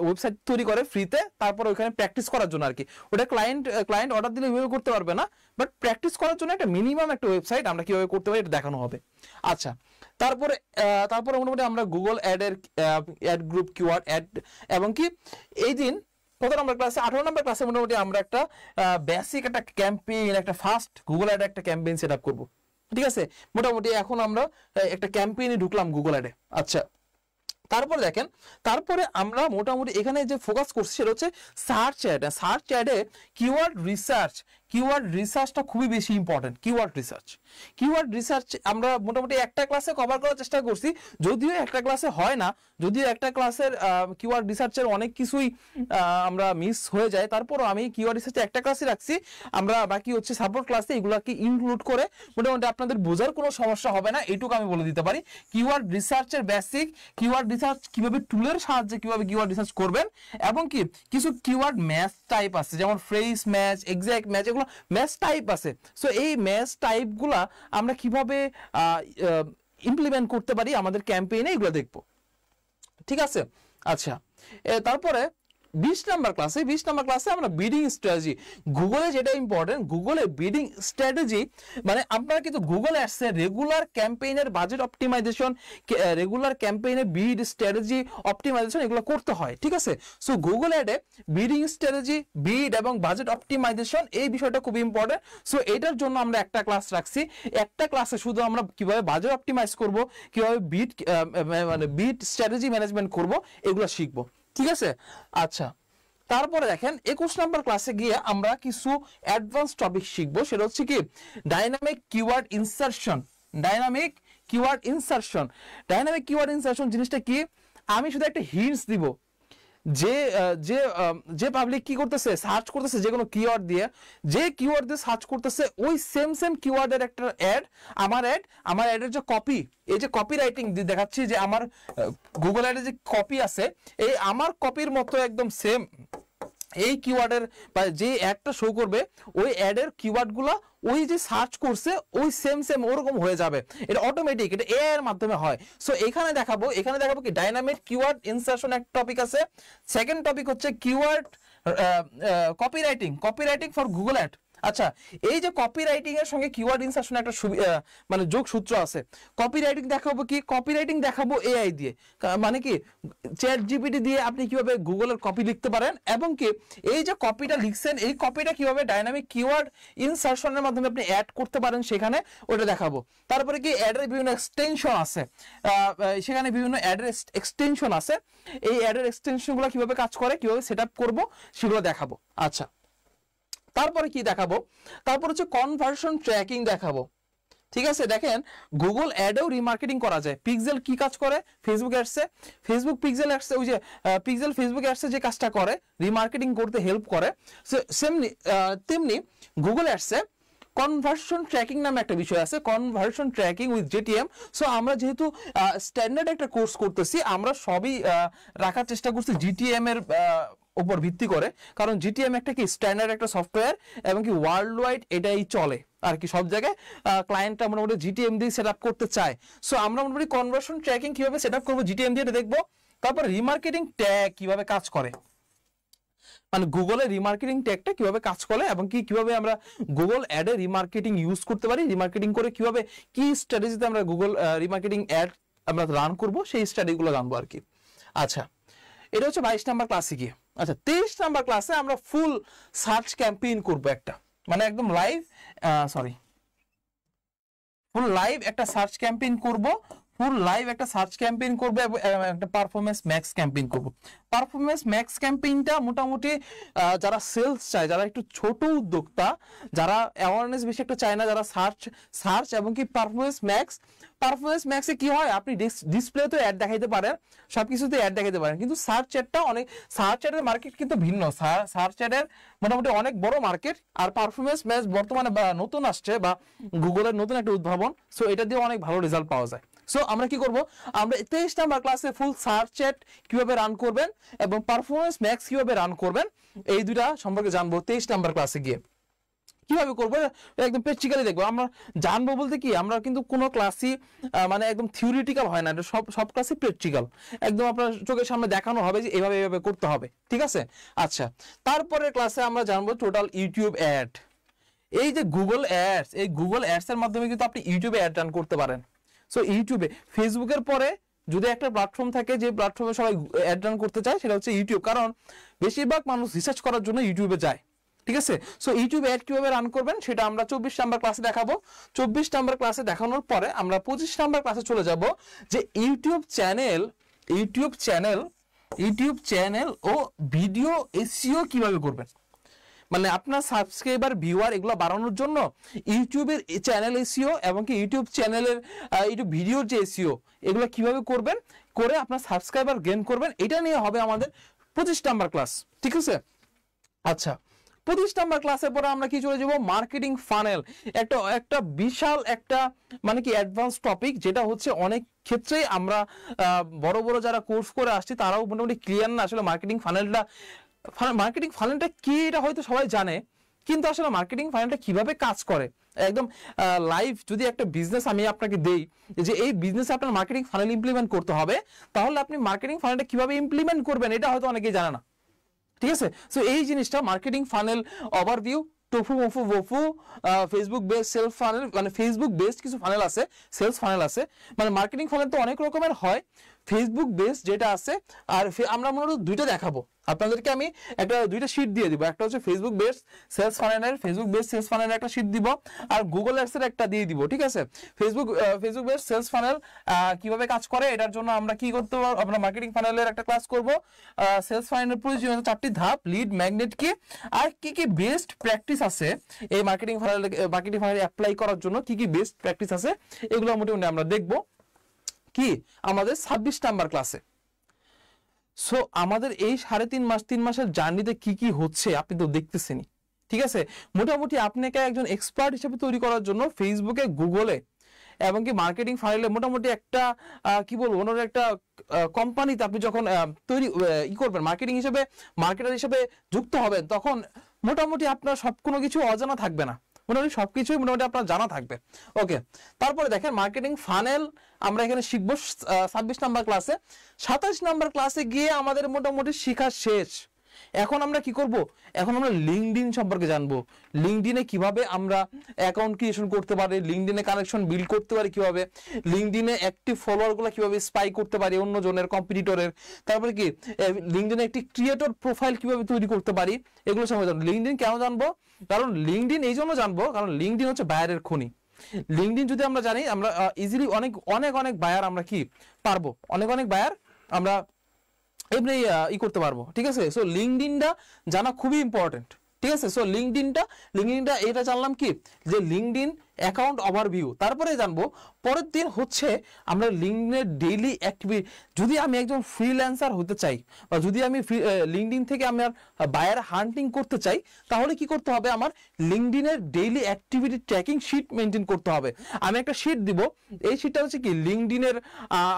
ওয়েবসাইট তৈরি করে ফ্রিতে, তারপর ওখানে প্র্যাকটিস করার জন্য আর কি। ওটা ক্লায়েন্ট অর্ডার দিলে ওইভাবে করতে পারবে না, বাট প্র্যাকটিস করার জন্য একটা মিনিমাম একটা ওয়েবসাইট আমরা কিভাবে করতে পারি এটা দেখানো হবে। আচ্ছা, তারপরে মোটামুটি আমরা Google ad group keyword ad, এবং কি এই দিন কত নম্বর ক্লাসে, 18 নম্বর ক্লাসে মোটামুটি আমরা একটা বেসিক একটা ক্যাম্পেইন, একটা ফার্স্ট গুগল অ্যাড একটা ক্যাম্পেইন সেট আপ করবো। ঠিক আছে, মোটামুটি এখন আমরা একটা ক্যাম্পেইনে ঢুকলাম গুগল অ্যাডে। আচ্ছা, তারপরে দেখেন, তারপরে আমরা মোটামুটি এখানে যে ফোকাস করছি সেটা হচ্ছে সার্চ অ্যাডে কিওয়ার্ড রিসার্চটা খুবই বেশি ইম্পর্টেন্ট। কিওয়ার্ড রিসার্চ আমরা মোটামুটি একটা ক্লাসে কভার করার চেষ্টা করছি, যদিও একটা ক্লাসে হয় না, যদিও একটা ক্লাসের কিওয়ার্ড রিসার্চের অনেক কিছুই আমরা মিস হয়ে যায়, তারপরও আমি কিওয়ার্ড রিসার্চে একটা ক্লাসে রাখছি, আমরা বাকি হচ্ছে সাপোর্ট ক্লাসে এগুলাকে ইনক্লুড করে মোটামুটি আপনাদের বোঝার কোনো সমস্যা হবে না, এইটুকু আমি বলে দিতে পারি। কিওয়ার্ড রিসার্চের বেসিক, কিওয়ার্ড রিসার্চ কিভাবে টুলের সাহায্যে কিভাবে কিওয়ার্ড রিসার্চ করবেন, এবং কি কিছু কিওয়ার্ড ম্যাচ টাইপ আছে, যেমন ফ্রেজ ম্যাচ, এক্সাক্ট ম্যাচ, এগুলো ম্যাচ টাইপ আছে। সো এই ম্যাচ টাইপগুলা আমরা কিভাবে ইমপ্লিমেন্ট করতে পারি আমাদের ক্যাম্পেইনে, এগুলো দেখবো। ঠিক আছে, আচ্ছা, তারপরে 20 নাম্বার ক্লাসে আমরা বিডিং স্ট্র্যাটেজি, গুগলে যেটা ইম্পর্টেন্ট, গুগলে বিডিং স্ট্র্যাটেজি মানে আপনারা কিন্তু গুগল অ্যাডসে রেগুলার ক্যাম্পেইনের বাজেট অপটিমাইজেশন, রেগুলার ক্যাম্পেইনে বিড স্ট্র্যাটেজি অপটিমাইজেশন এগুলো করতে হয়। ঠিক আছে, সো গুগল অ্যাডে বিডিং স্ট্র্যাটেজি, বিড এবং বাজেট অপটিমাইজেশন এই বিষয়টা খুব ইম্পর্টেন্ট। সো এটার জন্য আমরা একটা ক্লাস রাখছি, একটা ক্লাসে শুধু আমরা কিভাবে বাজেট অপটিমাইজ করব, কিভাবে বিড স্ট্র্যাটেজি ম্যানেজমেন্ট করব, এগুলো শিখবো। ঠিক আছে, আচ্ছা, তারপরে দেখেন 21 নম্বর ক্লাসে গিয়ে আমরা কিছু অ্যাডভান্স টপিক শিখবো, সেটা হচ্ছে কি ডাইনামিক কিওয়ার্ড ইনসারশন জিনিসটা কি, আমি শুধু একটা হিন্টস দিব, যে পাবলিক কি করতেছে, সার্চ করতেছে যে কোনো কিওয়ার্ড দিয়ে, যে কিওয়ার্ড দিয়ে সার্চ করতেছে ওই সেম কিওয়ার্ডের একটা আমার অ্যাডের যে কপি, এই যে কপি রাইটিং দেখাচ্ছি যে আমার গুগল অ্যাডে যে কপি আছে, এই আমার কপির মতো একদম সেম এই কিওয়ার্ডের বা যে অ্যাডটা শো করবে ওই অ্যাডের কিওয়ার্ডগুলো ওই যে সার্চ করছে ওই সেম ওরকম হয়ে যাবে, এটা অটোমেটিক, এটা এআই এর মাধ্যমে হয়। সো এখানে দেখাবো কি ডাইনামিক কিওয়ার্ড ইনসারশন একটা টপিক আছে, সেকেন্ড টপিক হচ্ছে keyword copywriting for Google ad. আচ্ছা, এই যে কপিরাইটিং এর সঙ্গে কিওয়ার্ড ইনসারশন একটা মানে যোগসূত্র আছে। কপিরাইটিং দেখাবো এআই দিয়ে, মানে কি চ্যাট জিপিটি দিয়ে আপনি কিভাবে গুগলের কপি লিখতে পারেন, এবং কি এই যে কপিটা লিখছেন এই কপিটা কিভাবে ডাইনামিক কিওয়ার্ড ইনসারশনের মাধ্যমে আপনি অ্যাড করতে পারেন সেখানে, ওটা দেখাবো। তারপরে কি অ্যাডের বিভিন্ন এক্সটেনশন আছে, সেখানে বিভিন্ন অ্যাডের এক্সটেনশন আছে, এই অ্যাডের এক্সটেনশনগুলো কিভাবে কাজ করে, কিভাবে সেট আপ করবো সেগুলো দেখাবো। আচ্ছা, তারপরে কি দেখাবো, তারপর হচ্ছে কনভার্সন ট্র্যাকিং দেখাবো। ঠিক আছে, দেখেন গুগল অ্যাডেও রিমার্কেটিং করা যায়। পিক্সেল কি কাজ করে ফেসবুক অ্যাডসে, পিক্সেল অ্যাডসে, ওই যে পিক্সেল ফেসবুক অ্যাডসে যে কাজটা করে রিমার্কেটিং করতে হেল্প করে, তেমনি গুগল অ্যাডসে কনভার্সন ট্র্যাকিং নামে একটা বিষয় আছে, conversion tracking with GTM. So আমরা যেহেতু স্ট্যান্ডার্ড একটা কোর্স করতেছি, আমরা সবই রাখার চেষ্টা করছি জিটিএম এর উপর ভিত্তি করে, কারণ জিটিএম একটা কি স্ট্যান্ডার্ড একটা সফটওয়্যার, এবং কি ওয়ার্ল্ড ওয়াইড এটাই চলে আর কি, সব জায়গায় ক্লায়েন্টরা মোটামুটি জিটিএম দিয়ে সেট আপ করতে চায়। সো আমরা মোটামুটি কনভার্সন ট্র্যাকিং কিভাবে সেট আপ করবো জিটিএম দিয়ে দেখবো। তারপর রিমার্কেটিং ট্যাগ কিভাবে কাজ করে, মানে গুগলের রিমার্কেটিং ট্যাগটা কিভাবে কাজ করে, এবং কিভাবে আমরা গুগল অ্যাডে রিমার্কেটিং ইউজ করতে পারি, রিমার্কেটিং করে কিভাবে কি স্ট্র্যাটেজিতে আমরা গুগল রিমার্কেটিং অ্যাড আমরা রান করব, সেই স্ট্র্যাটেজিগুলো জানবো আর কি। আচ্ছা, এটা হচ্ছে 22 নাম্বার ক্লাসে গিয়ে। আচ্ছা, 23 নাম্বার ক্লাসে আমরা ফুল সার্চ ক্যাম্পেইন করব একটা, মানে একদম ফুল লাইভ একটা সার্চ ক্যাম্পেইন করব, এবং একটা পারফরম্যান্স ম্যাক্স ক্যাম্পেইন করব। পারফরম্যান্স ম্যাক্স ক্যাম্পেইনটা মোটামুটি যারা সেলস চায়, যারা একটু ছোট উদ্যোক্তা, যারা অ্যাওয়ারনেস বেশি একটা চায় না, যারা সার্চ এবং কি পারফরম্যান্স ম্যাক্সে কি হয়, আপনি ডিসপ্লেতে অ্যাড দেখাইতে পারেন, সবকিছুতে অ্যাড দেখাইতে পারেন, কিন্তু সার্চ অ্যাডের মার্কেট কিন্তু ভিন্ন, সার্চ অ্যাডের মোটামুটি অনেক বড় মার্কেট, আর পারফরম্যান্স ম্যাক্স বর্তমানে নতুন আসছে বা গুগলের নতুন একটা উদ্ভাবন। সো এটা দিয়ে অনেক ভালো রেজাল্ট পাওয়া যায়। সো আমরা কি করব, আমরা 23 নাম্বার ক্লাসে ফুল সার্চ অ্যাড কিভাবে রান করবেন এবং পারফরম্যান্স ম্যাক্স কিভাবে রান করবেন, এই দুইটা সম্পর্কে জানবো 23 নাম্বার ক্লাসে গিয়ে। কিভাবে করবো একদম প্র্যাকটিক্যালি দেখবো। আমরা জানবো বলতে কি, আমরা কিন্তু কোনো ক্লাসই মানে একদম থিওরিটিক্যাল হয় না, এটা সব ক্লাসই প্র্যাকটিক্যাল, একদম আপনার চোখের সামনে দেখানো হবে যে এভাবে এভাবে করতে হবে, ঠিক আছে। আচ্ছা, তারপরে ক্লাসে আমরা জানবো টোটাল ইউটিউব অ্যাড। এই যে গুগল অ্যাডস, এই গুগল অ্যাডস এর মাধ্যমে কিন্তু আপনি ইউটিউবে অ্যাড রান করতে পারেন। সো ইউটিউবে, ফেসবুকের পরে যদি একটা প্ল্যাটফর্ম থাকে যে প্ল্যাটফর্মে সবাই অ্যাড রান করতে চায়, সেটা হচ্ছে ইউটিউব, কারণ বেশিরভাগ মানুষ রিসার্চ করার জন্য ইউটিউবে যায়, ঠিক আছে। সো ইউটিউব অ্যাড কিভাবে রান করবেন সেটা আমরা 24 নাম্বার ক্লাসে দেখাবো। 24 নাম্বার ক্লাসে দেখানোর পরে আমরা 25 নাম্বার ক্লাসে চলে যাব যে ইউটিউব চ্যানেল ও ভিডিও এসইও কিভাবে করবেন। মানে আপনার সাবস্ক্রাইবার, ভিউয়ার এগুলো বাড়ানোর জন্য ইউটিউবের চ্যানেল এসইও এবং কি ইউটিউব চ্যানেলের ইউটিউব ভিডিওর যে এসইও এগুলো কিভাবে করবেন, করে আপনার সাবস্ক্রাইবার গেইন করবেন, এটা নিয়ে হবে আমাদের 25 নাম্বার ক্লাস, ঠিক আছে। আচ্ছা, 25 নাম্বার ক্লাসের পরে আমরা কি চলে যাব মার্কেটিং ফানেল। একটা বিশাল একটা মানে কি অ্যাডভান্স টপিক, যেটা হচ্ছে অনেক ক্ষেত্রেই আমরা বড় বড় যারা কোর্স করে আসছি তারাও মোটামুটি ক্লিয়ার না আসলে মার্কেটিং ফানেলটা কি, এটা হয়তো সবাই জানে, কিন্তু আসলে মার্কেটিং ফানেলটা কিভাবে কাজ করে একদম লাইভ যদি একটা বিজনেস আমি আপনাকে দেই যে এই বিজনেসে আপনার মার্কেটিং ফানেল ইমপ্লিমেন্ট করতে হবে, তাহলে আপনি মার্কেটিং ফানেলটা কিভাবে ইমপ্লিমেন্ট করবেন এটা হয়তো অনেকেই জানে না, ঠিক আছে। সো এই জিনিসটা marketing funnel overview, TOFU MOFU BOFU, Facebook base sales funnel, মানে ফেসবুক বেসড কিছু ফানেল আছে, সেলস ফানেল আছে, মানে মার্কেটিং ফানেল তো অনেক রকমের হয়, ফেসবুক বেস যেটা আছে, আর আমরা মূলত দুইটা দেখাবো আপনাদেরকে। আমি দুইটা শীট দিয়ে দিব, একটা হচ্ছে ফেসবুক বেস সেলস ফানেলের একটা শীট দিব, আর গুগল অ্যাডস এর একটা দিয়ে দিব, ঠিক আছে। ফেসবুক বেস সেলস ফানেল কিভাবে কাজ করে এটার জন্য আমরা কি করতে পারবো, আমরা মার্কেটিং ফানেলের একটা ক্লাস করব। সেলস ফানেলের প্রয়োজনীয় 4টি ধাপ, লিড ম্যাগনেট কি, আর কি কি বেস্ট প্র্যাকটিস আছে এই মার্কেটিং ফানেল অ্যাপ্লাই করার জন্য, কি কি বেস্ট প্র্যাকটিস আছে এগুলো মোটামুটি আমরা দেখবো কি আমাদের 26 নাম্বার ক্লাসে। সো আমাদের এই 3.5 মাসের জার্নিতে কি কি হচ্ছে আপনি তো দেখতেছেনই, ঠিক আছে। মোটামুটি আপনাকে একজন এক্সপার্ট হিসেবে তৈরি করার জন্য ফেসবুকে, গুগলে এবং কি মার্কেটিং ফানেলে মোটামুটি একটা কি বলবো অন্য একটা কোম্পানিতে আপনি যখন তৈরি করবেন, মার্কেটার হিসেবে যুক্ত হবেন, তখন মোটামুটি আপনার কোনো কিছু অজানা থাকবে না, মোটামুটি সবকিছুই মোটামুটি আপনার জানা থাকবে। ওকে, তারপরে দেখেন মার্কেটিং ফানেল আমরা এখানে শিখবো 26 নাম্বার ক্লাসে। 27 নাম্বার ক্লাসে গিয়ে আমাদের মোটামুটি শেখা শেষ। এখন আমরা কি করব, এখন আমরা লিঙ্কডইন সম্পর্কে জানবো। লিঙ্কডইনে কিভাবে আমরা অ্যাকাউন্ট ক্রিয়েশন করতে পারি, লিঙ্কডইনে কানেকশন বিল্ড করতে পারি কিভাবে, লিঙ্কডইনে অ্যাক্টিভ ফলোয়ারগুলো কিভাবে স্পাই করতে পারি অন্য জনের, কম্পিটিটরের, তারপরে কি লিঙ্কডইনে একটি ক্রিয়েটর প্রোফাইল কিভাবে তৈরি করতে পারি, এগুলো সম্পর্কে জানবো। লিঙ্কডইন কেন জানবো, কারণ লিঙ্কডইন এই জন্য জানবো কারণ লিঙ্কডইন হচ্ছে বায়ারের খনি। লিঙ্কডইন যদি আমরা জানি, আমরা ইজিলি অনেক বায়ার আমরা কি পারবো, অনেক বায়ার আমরা এমনি করতে পারবো, ঠিক আছে। সো লিঙ্কডইনটা জানা খুবই ইম্পর্টেন্ট, ঠিক আছে। সো লিঙ্কডইনটা এটা জানলাম কি যে লিঙ্কডইন অ্যাকাউন্ট ওভারভিউ। তারপরে জানবো পরের দিন হচ্ছে আমরা লিঙ্কডইনের ডেইলি অ্যাক্টিভিটি। যদি আমি একজন ফ্রিল্যান্সার হতে চাই বা যদি আমি লিঙ্কডইন থেকে আমার বায়ার হান্টিং করতে চাই, তাহলে কি করতে হবে, আমার লিঙ্কডইনের daily activity tracking sheet maintain করতে হবে। আমি একটা শিট দিব, এই শিটটা হচ্ছে কি লিঙ্কডইনের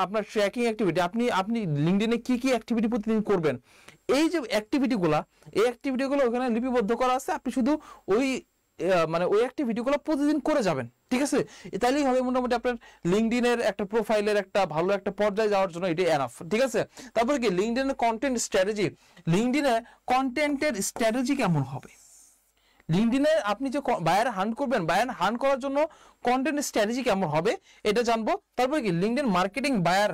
আপনার ট্র্যাকিং অ্যাক্টিভিটি, আপনি লিঙ্কডইনে কি কি অ্যাক্টিভিটি প্রতিদিন করবেন, এই যে অ্যাক্টিভিটিগুলো ওখানে লিপিবদ্ধ করা আছে। আপনি শুধু ওই অ্যাক্টিভিটিগুলো প্রতিদিন করে যাবেন, ঠিক আছে। তাইলেই হবে মোটামুটি আপনার লিঙ্কডইনের একটা প্রোফাইলের একটা ভালো একটা পর্যায়ে যাওয়ার জন্য এটাই এনাফ, ঠিক আছে। তারপরে কি লিঙ্কডইনের কন্টেন্ট স্ট্র্যাটেজি, লিঙ্কডইনে কন্টেন্টের স্ট্র্যাটেজি কেমন হবে, লিঙ্কডইনে আপনি যে বায়ার হান্ট করবেন, বায়ার হান্ট করার জন্য কন্টেন্ট স্ট্র্যাটেজি কেমন হবে এটা জানবো। তারপরে কি লিঙ্কডইন মার্কেটিং বায়ার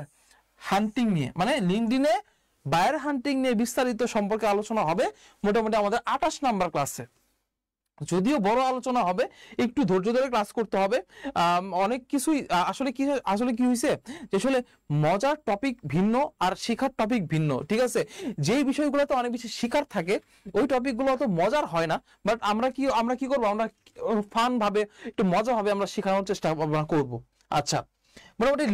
হান্টিং নিয়ে, মানে লিঙ্কডইনে বায়ার হান্টিং নিয়ে বিস্তারিত সম্পর্কে আলোচনা হবে মোটামুটি আমাদের 28 নাম্বার ক্লাসে। যদিও বড় আলোচনা হবে, একটু ধৈর্য ধরে ক্লাস করতে হবে। অনেক কিছুই আসলে কি হয়েছে যে আসলে মজার টপিক ভিন্ন আর শেখার টপিক ভিন্ন, ঠিক আছে। যেই বিষয়গুলোতে অনেক বেশি শেখার থাকে ওই টপিকগুলো অত মজার হয় না, বাট আমরা কি করবো, আমরা ফান ভাবে একটু মজা হবে আমরা শেখানোর চেষ্টা করব। আচ্ছা, মোটামুটি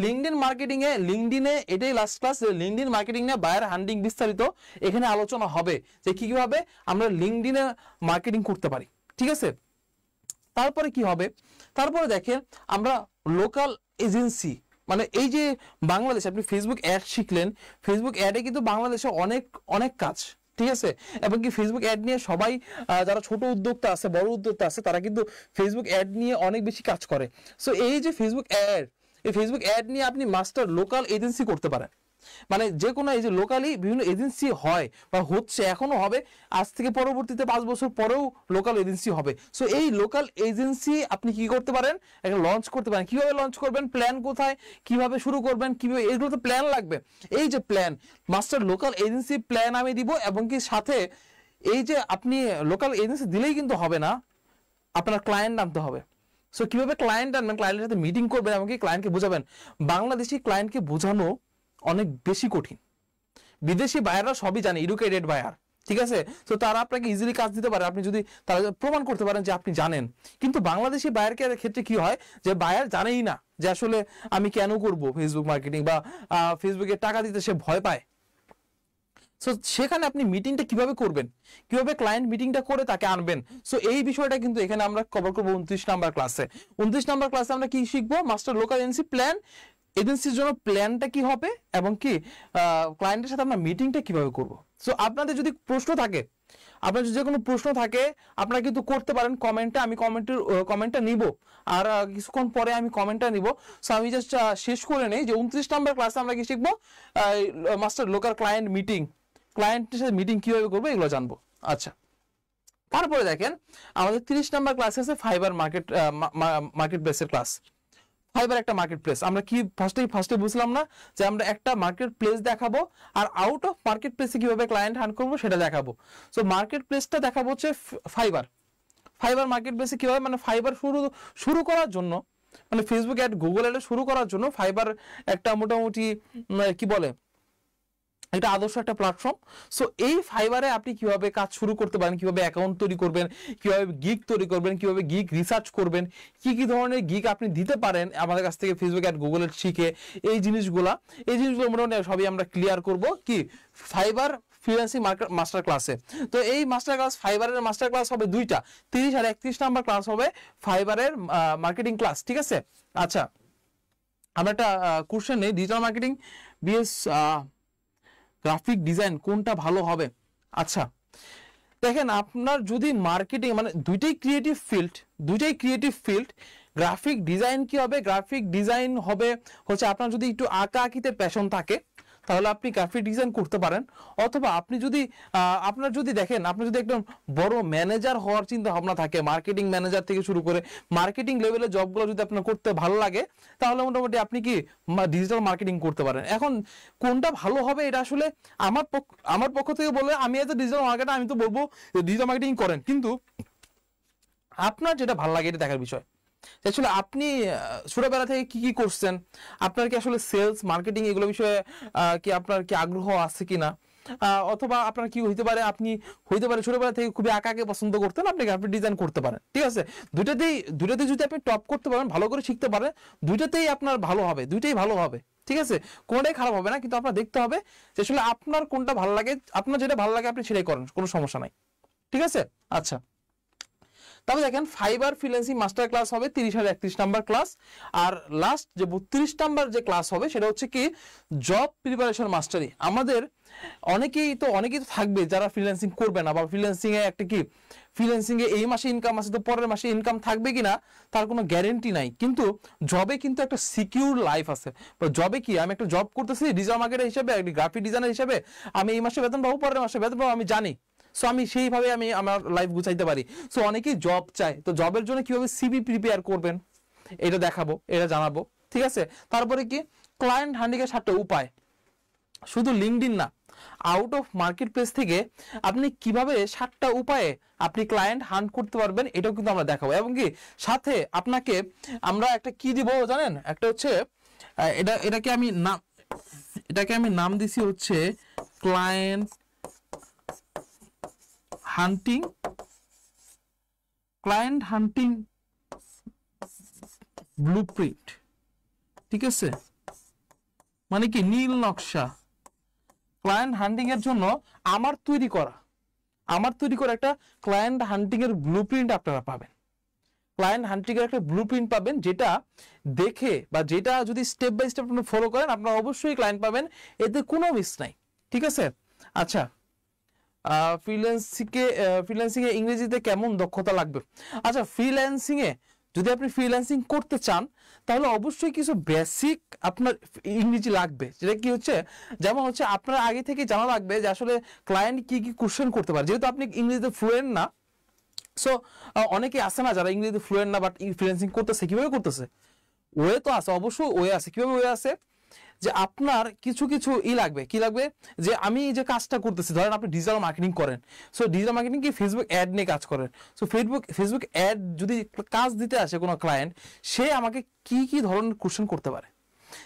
লিঙ্কডইনে এটাই লাস্ট ক্লাস। লিঙ্কডইন মার্কেটিং নিয়ে বায়ার হান্টিং বিস্তারিত এখানে আলোচনা হবে যে কিভাবে আমরা লিঙ্কডইনে মার্কেটিং করতে পারি, ঠিক আছে। তারপরে কি হবে, তারপরে দেখেন আমরা লোকাল এজেন্সি, মানে এই যে বাংলাদেশে আপনি ফেসবুক অ্যাড শিখলেন, ফেসবুক অ্যাডে কিন্তু বাংলাদেশে অনেক কাজ, ঠিক আছে। এবং কি ফেসবুক অ্যাড নিয়ে সবাই যারা ছোট উদ্যোক্তা আছে, বড় উদ্যোক্তা আছে, তারা কিন্তু ফেসবুক অ্যাড নিয়ে অনেক বেশি কাজ করে। সো এই যে ফেসবুক অ্যাড, এই ফেসবুক অ্যাড নিয়ে আপনি মাস্টার লোকাল এজেন্সি করতে পারেন। মানে যে কোনো এই যে লোকালি বিভিন্ন এজেন্সি হয় বা হচ্ছে, এখনো হবে, আজ থেকে পরবর্তীতে 5 বছর পরেও লোকাল এজেন্সি হবে। সো এই লোকাল এজেন্সি আপনি কি করতে পারেন, একটা লঞ্চ করতে পারেন। কিভাবে লঞ্চ করবেন, প্ল্যান কোথায়, কিভাবে শুরু করবেন, কিভাবে, এগুলো তো প্ল্যান লাগবে। এই যে plan, master local agency plan আমি দিব। এবং কি সাথে এই যে আপনি লোকাল এজেন্সি দিলেই কিন্তু হবে না, আপনার ক্লায়েন্ট আনতে হবে। সো কিভাবে ক্লায়েন্ট আনবেন, ক্লায়েন্টের সাথে মিটিং করবেন এবং কি ক্লায়েন্টকে বোঝাবেন। বাংলাদেশি ক্লায়েন্টকে বোঝানো অনেক বেশি কঠিন। বিদেশি বায়াররা সবই জানে, এডুকেটেড বায়ার, ঠিক আছে। তো তারা আপনাকে ইজিলি কাজ দিতে পারে, আপনি যদি তারা প্রমাণ করতে পারেন যে আপনি জানেন। কিন্তু বাংলাদেশি বায়ারকে ক্ষেত্রে কি হয়, যে বায়ার জানেই না যে আসলে আমি কেন করব ফেসবুক মার্কেটিং, বা ফেসবুকে টাকা দিতে সে ভয় পায়। সো সেখানে আপনি মিটিংটা কিভাবে করবেন, কিভাবে ক্লায়েন্ট মিটিংটা করে তাকে আনবেন। সো এই বিষয়টা কিন্তু এখানে আমরা কভার করবো 29 নাম্বার ক্লাসে। 29 নাম্বার ক্লাসে আমরা কি শিখবো, মাস্টার লোকাল এজেন্সি প্ল্যান, এজেন্সির জন্য প্ল্যানটা কি হবে, এবং কি ক্লায়েন্টের সাথে আমরা মিটিংটা কিভাবে করব। সো আপনাদের যদি প্রশ্ন থাকে, আপনার যদি কোনো প্রশ্ন থাকে, আপনারা কিন্তু করতে পারেন কমেন্টে। আমি কমেন্টটা নিব, আর কিছুক্ষণ পরে আমি কমেন্টটা নিব। সো আমি জাস্ট শেষ করে নেই যে 29 নাম্বার ক্লাসে আমরা কি শিখবো, মাস্টার লোকাল ক্লায়েন্ট মিটিং, ক্লায়েন্টের সাথে মিটিং কিভাবে করবো এগুলো জানবো। আচ্ছা, তারপরে দেখেন আমাদের 30 নাম্বার ক্লাস আছে ফাইবার মার্কেট প্লেসের ক্লাস। ফাইবার একটা মার্কেট প্লেস, আমরা কি ফার্স্টে বুঝলাম না যে আমরা একটা মার্কেট প্লেস দেখাবো, আর আউট অফ মার্কেট প্লেসে কিভাবে ক্লায়েন্ট হান্ট করবো সেটা দেখাবো। সো মার্কেট প্লেসটা দেখাবো হচ্ছে ফাইবার মার্কেট প্লেসে কিভাবে, মানে ফাইবার শুরু করার জন্য, মানে ফেসবুক অ্যাড, গুগল অ্যাড শুরু করার জন্য ফাইবার একটা মোটামুটি কি বলে, এটা আদর্শ একটা প্ল্যাটফর্ম। সো এই ফাইবারে আপনি কিভাবে কাজ শুরু করতে পারেন, কিভাবে অ্যাকাউন্ট তৈরি করবেন, কিভাবে গিগ তৈরি করবেন, কিভাবে গিগ রিসার্চ করবেন, কি কি ধরনের গিগ আপনি দিতে পারেন আমাদের কাছ থেকে ফেসবুক অ্যাড গুগলের শিখে, এই জিনিসগুলো মোটামুটি সবই আমরা ক্লিয়ার করব কি ফাইবার ফ্রিল্যান্সিং মাস্টার ক্লাসে। তো এই মাস্টার ক্লাস, ফাইবারের মাস্টার ক্লাস হবে দুইটা, 30 আর 31 নাম্বার ক্লাস হবে ফাইবারের মার্কেটিং ক্লাস, ঠিক আছে। আচ্ছা, আমরা একটা কোশ্চেন নেই, digital marketing BS graphic design কোনটা ভালো হবে। আচ্ছা দেখেন, আপনার যদি মার্কেটিং, মানে দুইটাই ক্রিয়েটিভ ফিল্ড। গ্রাফিক ডিজাইন কি হবে, গ্রাফিক ডিজাইন হবে হচ্ছে আপনার যদি একটু আঁকা আঁকিতে প্যাশন থাকে তাহলে আপনি গ্রাফিক ডিজাইন করতে পারেন। অথবা আপনি যদি আপনার যদি দেখেন, আপনার যদি একদম বড় ম্যানেজার হওয়ার চিন্তা ভাবনা থাকে, মার্কেটিং ম্যানেজার থেকে শুরু করে মার্কেটিং লেভেলের জবগুলো যদি আপনার করতে ভালো লাগে, তাহলে মোটামুটি আপনি কি ডিজিটাল মার্কেটিং করতে পারেন। এখন কোনটা ভালো হবে এটা আসলে আমার পক্ষ থেকে বলে, আমি এজ এ ডিজিটাল মার্কেটার আমি তো বলবো ডিজিটাল মার্কেটিং করেন, কিন্তু আপনার যেটা ভালো লাগে এটা দেখার বিষয়। আসলে আপনি ছোটবেলা থেকে কি কি করছেন, আপনার কি আসলে সেলস মার্কেটিং এগুলো বিষয়ে কি আপনার কি আগ্রহ আছে কিনা, অথবা আপনার কি হইতে পারে, আপনি হইতে পারে ছোটবেলা থেকে খুবই আঁকাকে পছন্দ করতেন, আপনি গ্রাফিক ডিজাইন করতে পারেন, ঠিক আছে। দুইটাতেই যদি আপনি টপ করতে পারেন, ভালো করে শিখতে পারেন, দুইটাতেই আপনার ভালো হবে, দুইটাই ভালো হবে, ঠিক আছে, কোনটাই খারাপ হবে না। কিন্তু আপনার দেখতে হবে যে আসলে আপনার কোনটা ভালো লাগে, আপনার যেটা ভালো লাগে আপনি সেটাই করেন, কোনো সমস্যা নাই, ঠিক আছে। আচ্ছা, তবে দেখেন ফাইবার ফ্রিল্যান্সিং মাস্টার ক্লাস হবে 30 আর 31 নাম্বার ক্লাস। আর লাস্ট যে 32 নাম্বার যে ক্লাস হবে সেটা হচ্ছে কি জব প্রিপারেশন মাস্টারি। আমাদের অনেকেই তো থাকবে যারা ফ্রিল্যান্সিং করবে না, বা ফ্রিল্যান্সিং এ একটা কি, ফ্রিল্যান্সিং এ এই মাসে ইনকাম আছে তো পরের মাসে ইনকাম থাকবে কিনা তার কোনো গ্যারেন্টি নাই। কিন্তু জবে কিন্তু একটা সিকিউর লাইফ আছে। জবে কি, আমি একটা জব করতেছি ডিজিটাল মার্কেটার হিসেবে, গ্রাফিক ডিজাইনার হিসেবে, আমি এই মাসে বেতন পাবো, পরের মাসে বেতন পাবো, আমি জানি। সো আমি সেইভাবে আমি আমার লাইফ গুছাইতে পারি। সো অনেকেই জব চায়, তো জবের জন্য কিভাবে সিভি প্রিপেয়ার করবেন এটা দেখাবো, এটা জানাবো, ঠিক আছে। তারপরে কি ক্লায়েন্ট হান্ডিংয়ের 7টা উপায়, শুধু লিঙ্কডইন না, আউট অফ মার্কেট প্লেস থেকে আপনি কিভাবে 7টা উপায়ে আপনি ক্লায়েন্ট হান্ট করতে পারবেন এটাও কিন্তু আমরা দেখাবো। এবং কি সাথে আপনাকে আমরা একটা কি দিব জানেন, একটা হচ্ছে এটাকে আমি নাম দিছি হচ্ছে ক্লায়েন্ট হান্টিং ব্লুপ্রিন্ট, ঠিক আছে, মানে কি নীল নকশা। ক্লায়েন্ট হান্টিং এর জন্য আমার তৈরি করা একটা ক্লায়েন্ট হান্টিং এর ব্লুপ্রিন্ট আপনারা পাবেন। ক্লায়েন্ট হান্টিং এর একটা ব্লুপ্রিন্ট পাবেন, যেটা দেখে বা যেটা যদি স্টেপ বাই স্টেপ আপনি ফলো করেন আপনারা অবশ্যই ক্লায়েন্ট পাবেন, এতে কোনো মিস নাই, ঠিক আছে। আচ্ছা, ফ্রিল্যান্সিং এ ইংরেজিতে কেমন দক্ষতা লাগবে? আচ্ছা, ফ্রিল্যান্সিং এ যদি আপনি ফ্রিল্যান্সিং করতে চান তাহলে অবশ্যই কিছু বেসিক আপনার ইংরেজি লাগবে, যেটা কি হচ্ছে, যেমন হচ্ছে আপনার আগে থেকে জানা লাগবে যে আসলে ক্লায়েন্ট কি কি কোশ্চেন করতে পারে, যেহেতু আপনি ইংরেজিতে ফ্লুয়েন্ট না। সো অনেকে আছে না যারা ইংরেজিতে ফ্লুয়েন্ট না বাট ফ্রিল্যান্সিং করতেছে, কিভাবে করতেছে? ওয়ে তো আছে, অবশ্যই ওয়ে আছে। কিভাবে ওয়ে আছে? যে আপনার কিছু কিছু লাগবে, কি লাগবে, যে আমি যে কাজটা করতেছি, ধরেন আপনি ডিজিটাল মার্কেটিং করেন, সো ডিজিটাল মার্কেটিং কি ফেসবুক অ্যাড নিয়ে কাজ করেন, সো ফেসবুক অ্যাড যদি কাজ দিতে আসে কোনো ক্লায়েন্ট, সে আমাকে কি কি ধরনের কোশ্চেন করতে পারে,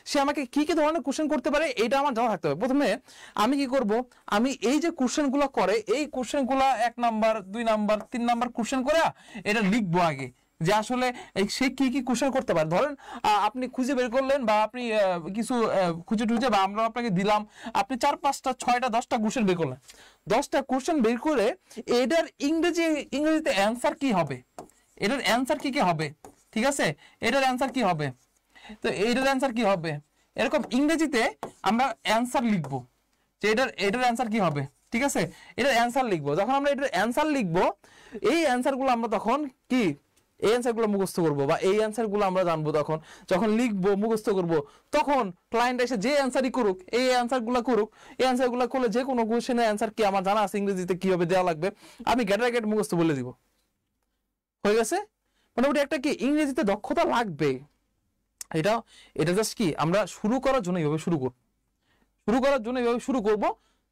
সে আমাকে কি কি ধরনের কোশ্চেন করতে পারে, এটা আমার জানা থাকতে হবে। প্রথমে আমি কি করব, আমি এই যে কোশ্চেনগুলো করে, এই কোশ্চেনগুলো 1 নাম্বার 2 নাম্বার 3 নাম্বার কোশ্চেন করে এটা লিখবো আগে, যে আসলে সে কি কি কোশ্চেন করতে পারে। ধরেন আপনি খুঁজে বের করলেন বা আপনি কিছু খুঁজে টুজে বা আমরা আপনাকে দিলাম, আপনি 4 5টা 6টা 10টা কোশ্চেন বের করলেন, 10টা কোশ্চেন বের করে এটার ইংরেজিতে অ্যান্সার কি হবে, এটার অ্যান্সার কি কি হবে, ঠিক আছে, এটার অ্যান্সার কি হবে, তো এটার অ্যান্সার কি হবে, এরকম ইংরেজিতে আমরা অ্যান্সার লিখবো, যে এটার অ্যান্সার কি হবে, ঠিক আছে, এটার অ্যান্সার লিখবো। যখন আমরা এটার অ্যান্সার লিখবো, এই অ্যান্সারগুলো আমরা তখন কি এই অ্যান্সারগুলো মুখস্থ করবো, বা এই অ্যান্সারগুলো আমরা জানবো তখন যখন লিখবো মুখস্থ করবো, তখন ক্লায়েন্ট এসে যে অ্যান্সারই করুক, এই অ্যান্সারগুলো করুক, এই অ্যান্সারগুলো করলে যে কোনো কোশ্চেনের অ্যান্সার কি আমার জানা আছে ইংরেজিতে কিভাবে দেওয়া লাগবে, আমি গেটার গেট মুখস্থ বলে দিব, হয়ে গেছে। মোটামুটি একটা কি ইংরেজিতে দক্ষতা লাগবে। এটা এটা জাস্ট কি আমরা শুরু করার জন্য এইভাবে শুরু করব,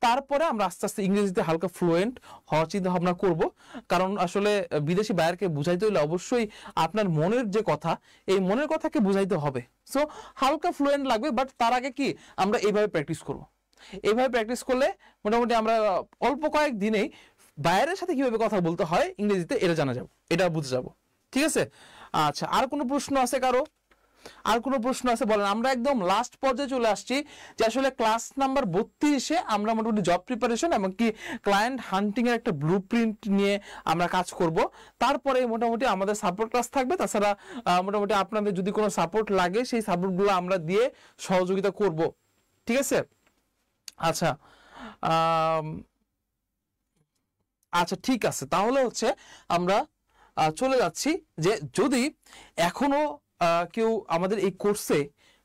তারপরে আমরা আস্তে আস্তে ইংরেজিতে হালকা ফ্লুয়েন্ট হওয়ার চিন্তা ভাবনা করব। কারণ আসলে বিদেশি বায়ারকে বুঝাইতে হলে অবশ্যই আপনার মনের যে কথা, এই মনের কথাকে বুঝাইতে হবে। সো হালকা ফ্লুয়েন্ট লাগবে, বাট তার আগে কি আমরা এইভাবে প্র্যাকটিস করব। এইভাবে প্র্যাকটিস করলে মোটামুটি আমরা অল্প কয়েক দিনেই বায়ারের সাথে কিভাবে কথা বলতে হয় ইংরেজিতে এটা জানা যাবে, এটা বুঝে যাব, ঠিক আছে। আচ্ছা, আর কোনো প্রশ্ন আছে কারো? আর কোনো প্রশ্ন আছে বলেন। আমরা একদম লাস্ট পর্যায়ে চলে আসছি, যে আসলে ক্লাস নাম্বার 32-এ আমরা মোটামুটি জব প্রিপারেশন এবং কি ক্লায়েন্ট হান্টিং এর একটা ব্লুপ্রিন্ট নিয়ে আমরা কাজ করব। তারপরে মোটামুটি আমাদের সাপোর্ট ক্লাস থাকবে, তাছাড়া মোটামুটি আপনাদের যদি কোনো সাপোর্ট লাগে সেই সাপোর্টগুলো আমরা দিয়ে সহযোগিতা করব, ঠিক আছে। আচ্ছা আচ্ছা ঠিক আছে, তাহলে হচ্ছে আমরা চলে যাচ্ছি, যে যদি এখনো কেউ আমাদের এই কোর্সে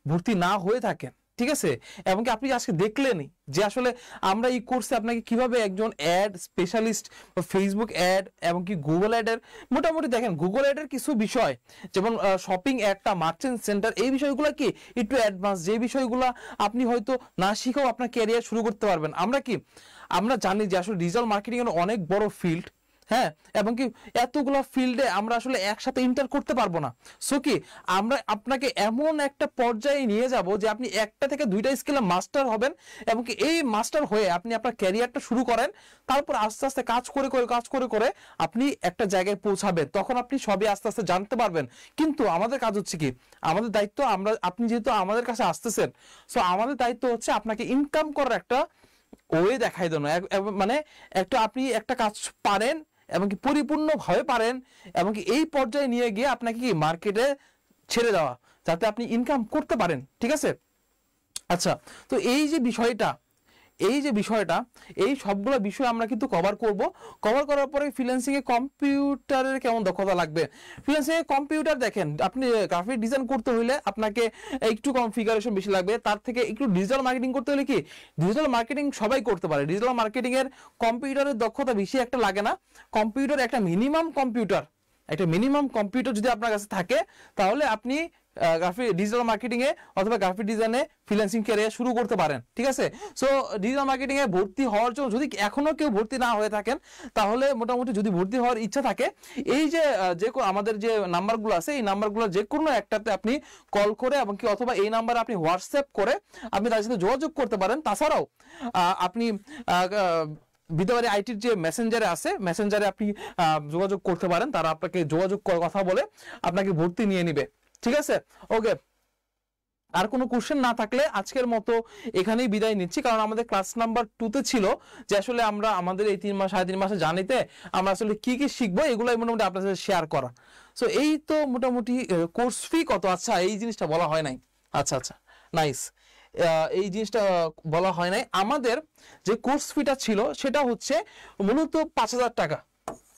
ভর্তি না হয়ে থাকেন, ঠিক আছে, এবং কি আপনি আজকে দেখলেনই যে আসলে আমরা এই কোর্সে আপনাকে কিভাবে একজন অ্যাড স্পেশালিস্ট, ফেসবুক অ্যাড এবং কি গুগল অ্যাডের, মোটামুটি দেখেন গুগল অ্যাডের কিছু বিষয় যেমন শপিং একটা মার্চেন্ট সেন্টার, এই বিষয়গুলো কি একটু অ্যাডভান্স, যে বিষয়গুলো আপনি হয়তো না শিখেও আপনার ক্যারিয়ার শুরু করতে পারবেন। আমরা জানি যে আসলে ডিজিটাল মার্কেটিং এর অনেক বড় ফিল্ড, হ্যাঁ, এবং কি এতগুলো ফিল্ডে আমরা আসলে একসাথে ইন্টার করতে পারবো না। সো কি আমরা আপনাকে এমন একটা পর্যায়ে নিয়ে যাব যে আপনি একটা থেকে 2টা স্কিলে মাস্টার হবেন, এবং কি এই মাস্টার হয়ে আপনি আপনার ক্যারিয়ারটা শুরু করেন, তারপর আস্তে আস্তে কাজ করে করে আপনি একটা জায়গায় পৌঁছাবেন, তখন আপনি সবই আস্তে আস্তে জানতে পারবেন। কিন্তু আমাদের কাজ হচ্ছে কি, আমাদের দায়িত্ব, আপনি যেহেতু আমাদের কাছে আসতেছেন, সো আমাদের দায়িত্ব হচ্ছে আপনাকে ইনকাম করার একটা ওয়ে দেখাই দেন, মানে আপনি একটা কাজ পারেন এবং কি পরিপূর্ণভাবে পারেন, এবং কি এই পর্যায়ে নিয়ে গিয়ে আপনাকে কি মার্কেটে ছেড়ে দেওয়া, যাতে আপনি ইনকাম করতে পারেন, ঠিক আছে। আচ্ছা, তো এই যে বিষয়টা এই সবগুলো বিষয় আমরা কিন্তু কভার করার পরে ফ্রিল্যান্সিং এ কম্পিউটারের কেমন দক্ষতা লাগবে। ফ্রিল্যান্সিং এ কম্পিউটার দেখেন, আপনি গ্রাফিক ডিজাইন করতে হলে আপনাকে একটু কনফিগারেশন বেশি লাগবে, তার থেকে একটু ডিজিটাল মার্কেটিং করতে হলে কি ডিজিটাল মার্কেটিং সবাই করতে পারে, ডিজিটাল মার্কেটিং এর কম্পিউটারের দক্ষতা বেশি একটা লাগে না। কম্পিউটার একটা মিনিমাম কম্পিউটার যদি আপনার কাছে থাকে, তাহলে আপনি ডিজিটাল মার্কেটিং এ অথবা গ্রাফিক ডিজাইনে ফ্রিল্যান্সিং ক্যারিয়ার শুরু করতে পারেন, ঠিক আছে। সো ডিজিটাল মার্কেটিং এ ভর্তি হওয়ার জন্য যদি এখনো কেউ ভর্তি না হয়ে থাকেন, তাহলে মোটামুটি যদি ভর্তি হওয়ার ইচ্ছা থাকে, এই যে আমাদের যে নাম্বারগুলো আছে, এই নাম্বারগুলো যে কোনো একটাতে আপনি কল করে এবং কি অথবা এই নাম্বারে আপনি হোয়াটসঅ্যাপ করে আপনি তাদের সাথে যোগাযোগ করতে পারেন। তাছাড়াও আপনি বিদ্যাবাড়ি আইটির যে মেসেঞ্জারে আপনি যোগাযোগ করতে পারেন, তারা আপনাকে যোগাযোগ করে কথা বলে আপনাকে ভর্তি নিয়ে নিবে, ঠিক আছে। ওকে, আর কোনো কোশ্চেন না থাকলে আজকের মতো এখানেই বিদায় নিচ্ছি, কারণ আমাদের ক্লাস নাম্বার 2-তে ছিল যে আসলে আমরা আমাদের এই 3 মাস 3.5 মাসে জানিতে আমরা আসলে কি কি শিখবো, এগুলোই মোটামুটি আপনার সাথে শেয়ার করা। সো এই তো মোটামুটি কোর্স ফি কত, আচ্ছা এই জিনিসটা বলা হয় নাই, আচ্ছা নাইস। এই জিনিসটা বলা হয় নাই। আমাদের যে কোর্স ফিটা ছিল সেটা হচ্ছে মূলত 5,000 টাকা,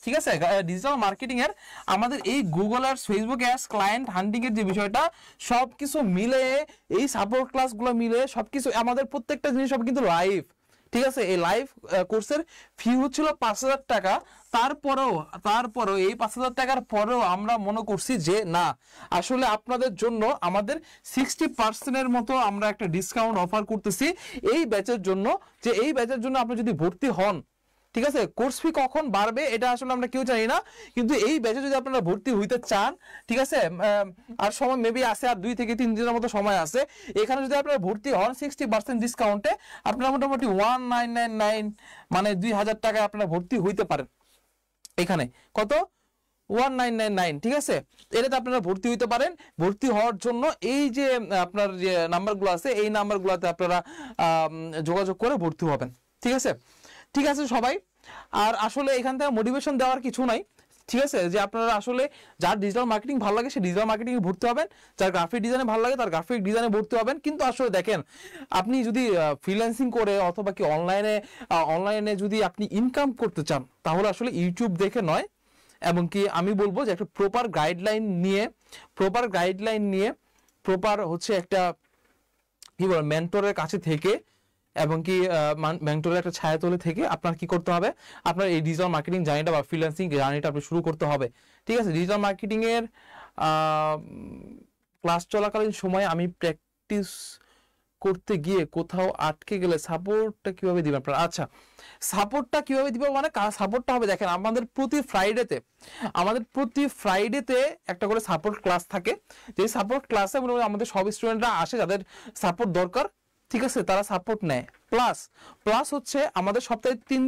ঠিক আছে। ডিজিটাল মার্কেটিং এর আমাদের এই Google ads, Facebook ads, client হান্টিং এর যে বিষয়টা সবকিছু মিলে, এই সাপোর্ট ক্লাসগুলো মিলে সবকিছু আমাদের প্রত্যেকটা জিনিস সব কিন্তু লাইভ, ঠিক আছে। এই লাইভ কোর্সের ফি হচ্ছিল 5,000 টাকা। তারপরেও এই 5,000 টাকার পরেও আমরা মনে করছি যে না, আসলে আপনাদের জন্য আমাদের 60% মতো আমরা একটা ডিসকাউন্ট অফার করতেছি এই ব্যাচের জন্য, যে এই ব্যাচের জন্য আপনি যদি ভর্তি হন, ঠিক আছে। কোর্স ফি কখন বাড়বে এটা আসলে আমরা কেউ জানি না, কিন্তু এই ব্যাচে যদি আপনারা ভর্তি হইতে চান, ঠিক আছে, আর সময় মেবি আছে, আর 2 থেকে 3 দিনের মতো সময় আছে। এখানে যদি আপনারা ভর্তি হন 60% ডিসকাউন্টে, আপনারা মোটামুটি 1999 মানে 2,000 টাকায় আপনারা ভর্তি হইতে পারেন। এখানে কত? 1999, ঠিক আছে। এটাতে আপনারা ভর্তি হইতে পারেন। ভর্তি হওয়ার জন্য এই যে আপনার যে নাম্বারগুলো আছে, এই নাম্বারগুলোতে আপনারা যোগাযোগ করে ভর্তি হবেন, ঠিক আছে। ঠিক আছে সবাই, আর আসলে এখান থেকে মোটিভেশন দেওয়ার কিছু নাই, ঠিক আছে। যে আপনারা আসলে যার ডিজিটাল মার্কেটিং ভালো লাগে সে ডিজিটাল মার্কেটিং এ ভর্তি হবেন, যার গ্রাফিক ডিজাইনে ভালো লাগে তার গ্রাফিক ডিজাইনে ভর্তি হবেন। কিন্তু আসলে দেখেন, আপনি যদি ফ্রিল্যান্সিং করে অথবা কি অনলাইনে যদি আপনি ইনকাম করতে চান, তাহলে আসলে ইউটিউব দেখে নয়, এবং কি আমি বলবো যে একটা প্রপার গাইডলাইন নিয়ে প্রপার হচ্ছে একটা কি বল মেন্টরের কাছে থেকে, এবং কি মেন্টরের একটা ছায়াতলে থেকে আপনার কি করতে হবে, আপনার এই ডিজিটাল মার্কেটিং জার্নিটা বা ফ্রিল্যান্সিং জার্নিটা আপনি শুরু করতে হবে, ঠিক আছে। ডিজিটাল মার্কেটিং এর ক্লাস চলাকালীন সময় আমি প্র্যাকটিস করতে গিয়ে কোথাও আটকে গেলে সাপোর্টটা কিভাবে দিবেন আপনারা? আচ্ছা, সাপোর্টটা কিভাবে দিব মানে সাপোর্টটা হবে, দেখেন আমাদের প্রতি ফ্রাইডেতে একটা করে সাপোর্ট ক্লাস থাকে। যে সাপোর্ট ক্লাসে আমাদের সব স্টুডেন্টরা আসে যাদের সাপোর্ট দরকার, ঠিক আছে, তারা সাপোর্ট নেয়। প্লাস হচ্ছে আমাদের সপ্তাহে 3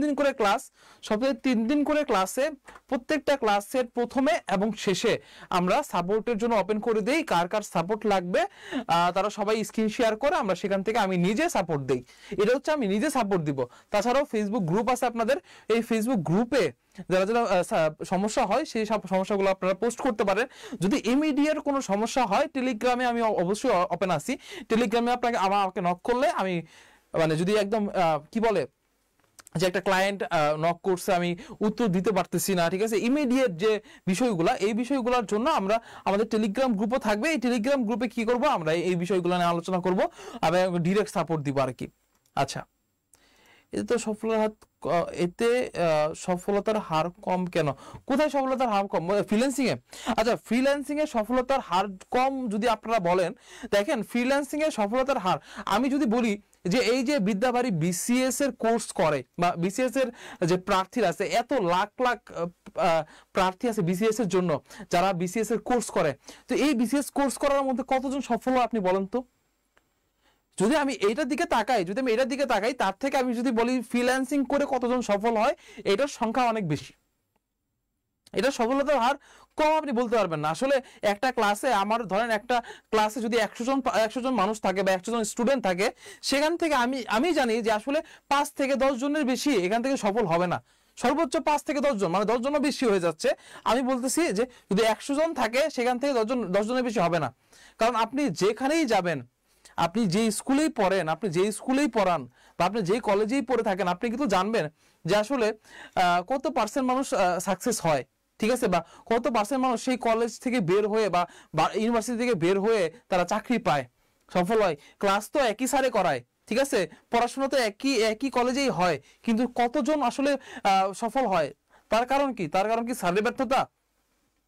দিন করে ক্লাসে প্রত্যেকটা ক্লাসের প্রথমে এবং শেষে আমরা সাপোর্টের জন্য ওপেন করে দেই। কার কার সাপোর্ট লাগবে তারা সবাই স্ক্রিন শেয়ার করে, আমরা সেখান থেকে আমি নিজে সাপোর্ট দেই। এটা হচ্ছে আমি নিজে সাপোর্ট দিব। তাছাড়াও ফেসবুক গ্রুপ আছে আপনাদের, এই ফেসবুক গ্রুপে যারা সমস্যা হয় সেই সব সমস্যাগুলো আপনারা পোস্ট করতে পারেন। যদি ইমিডিয়েট কোনো সমস্যা হয়, টেলিগ্রামে আমি অবশ্যই ওপেন আছি। টেলিগ্রামে আমাকে নক করলে আমি মানে যদি একদম কি বলে যে একটা ক্লায়েন্ট নক করছে, আমি উত্তর দিতে পারতেছি না, ঠিক আছে, ইমিডিয়েট যে বিষয়গুলো, এই বিষয়গুলোর জন্য আমরা আমাদের টেলিগ্রাম গ্রুপও থাকবে। এই টেলিগ্রাম গ্রুপে কি করব, আমরা এই বিষয়গুলো নিয়ে আলোচনা করব এবং ডিরেক্ট সাপোর্ট দিব আর কি। আচ্ছা, এতে সফলতার হার কম কেন? কোথায় সফলতার হার কম? ফ্রিল্যান্সিং এ? আচ্ছা, ফ্রিল্যান্সিং এ সফলতার হার কম যদি আপনারা বলেন, দেখেন ফ্রিল্যান্সিং এর সফলতার হার আমি যদি বলি যে এই যে বিদ্যাবাড়ি বিসিএস এর কোর্স করে বা বিসিএস এর যে প্রার্থীরা আছে, এত লাখ লাখ প্রার্থী আছে বিসিএস এর জন্য যারা বিসিএস এর কোর্স করে, তো এই বিসিএস কোর্স করার মধ্যে কতজন সফল হয় আপনি বলেন তো? যদি আমি এটার দিকে তাকাই, তার থেকে আমি যদি বলি ফ্রিল্যান্সিং করে কতজন সফল হয়, এটার সংখ্যা অনেক বেশি। এটা সফলতার হার কম আপনি বলতে পারবেন না। আসলে একটা ক্লাসে আমার ধরেন একটা ক্লাসে যদি 100 জন মানুষ থাকে বা 100 জন স্টুডেন্ট থাকে, সেখান থেকে আমি জানি যে আসলে 5 থেকে 10 জনের বেশি এখান থেকে সফল হবে না। সর্বোচ্চ 5 থেকে 10 জন, মানে 10 জনও বেশি হয়ে যাচ্ছে। আমি বলতেছি যে যদি 100 জন থাকে সেখান থেকে 10 জনের বেশি হবে না। কারণ আপনি যেখানেই যাবেন, আপনি যে স্কুলেই পড়েন, আপনি যে স্কুলেই পড়ান বা আপনি যেই কলেজেই পড়ে থাকেন, আপনি কিন্তু জানবেন যে আসলে কত পার্সেন্ট মানুষ সাকসেস হয়, ঠিক আছে, বা কত পার্সেন্ট মানুষ সেই কলেজ থেকে বের হয়ে বা ইউনিভার্সিটি থেকে বের হয়ে তারা চাকরি পায়, সফল হয়। ক্লাস তো একই স্যারে করায়, ঠিক আছে, পড়াশোনা তো একই কলেজেই হয়, কিন্তু কতজন আসলে সফল হয়? তার কারণ কি স্যারের ব্যর্থতা?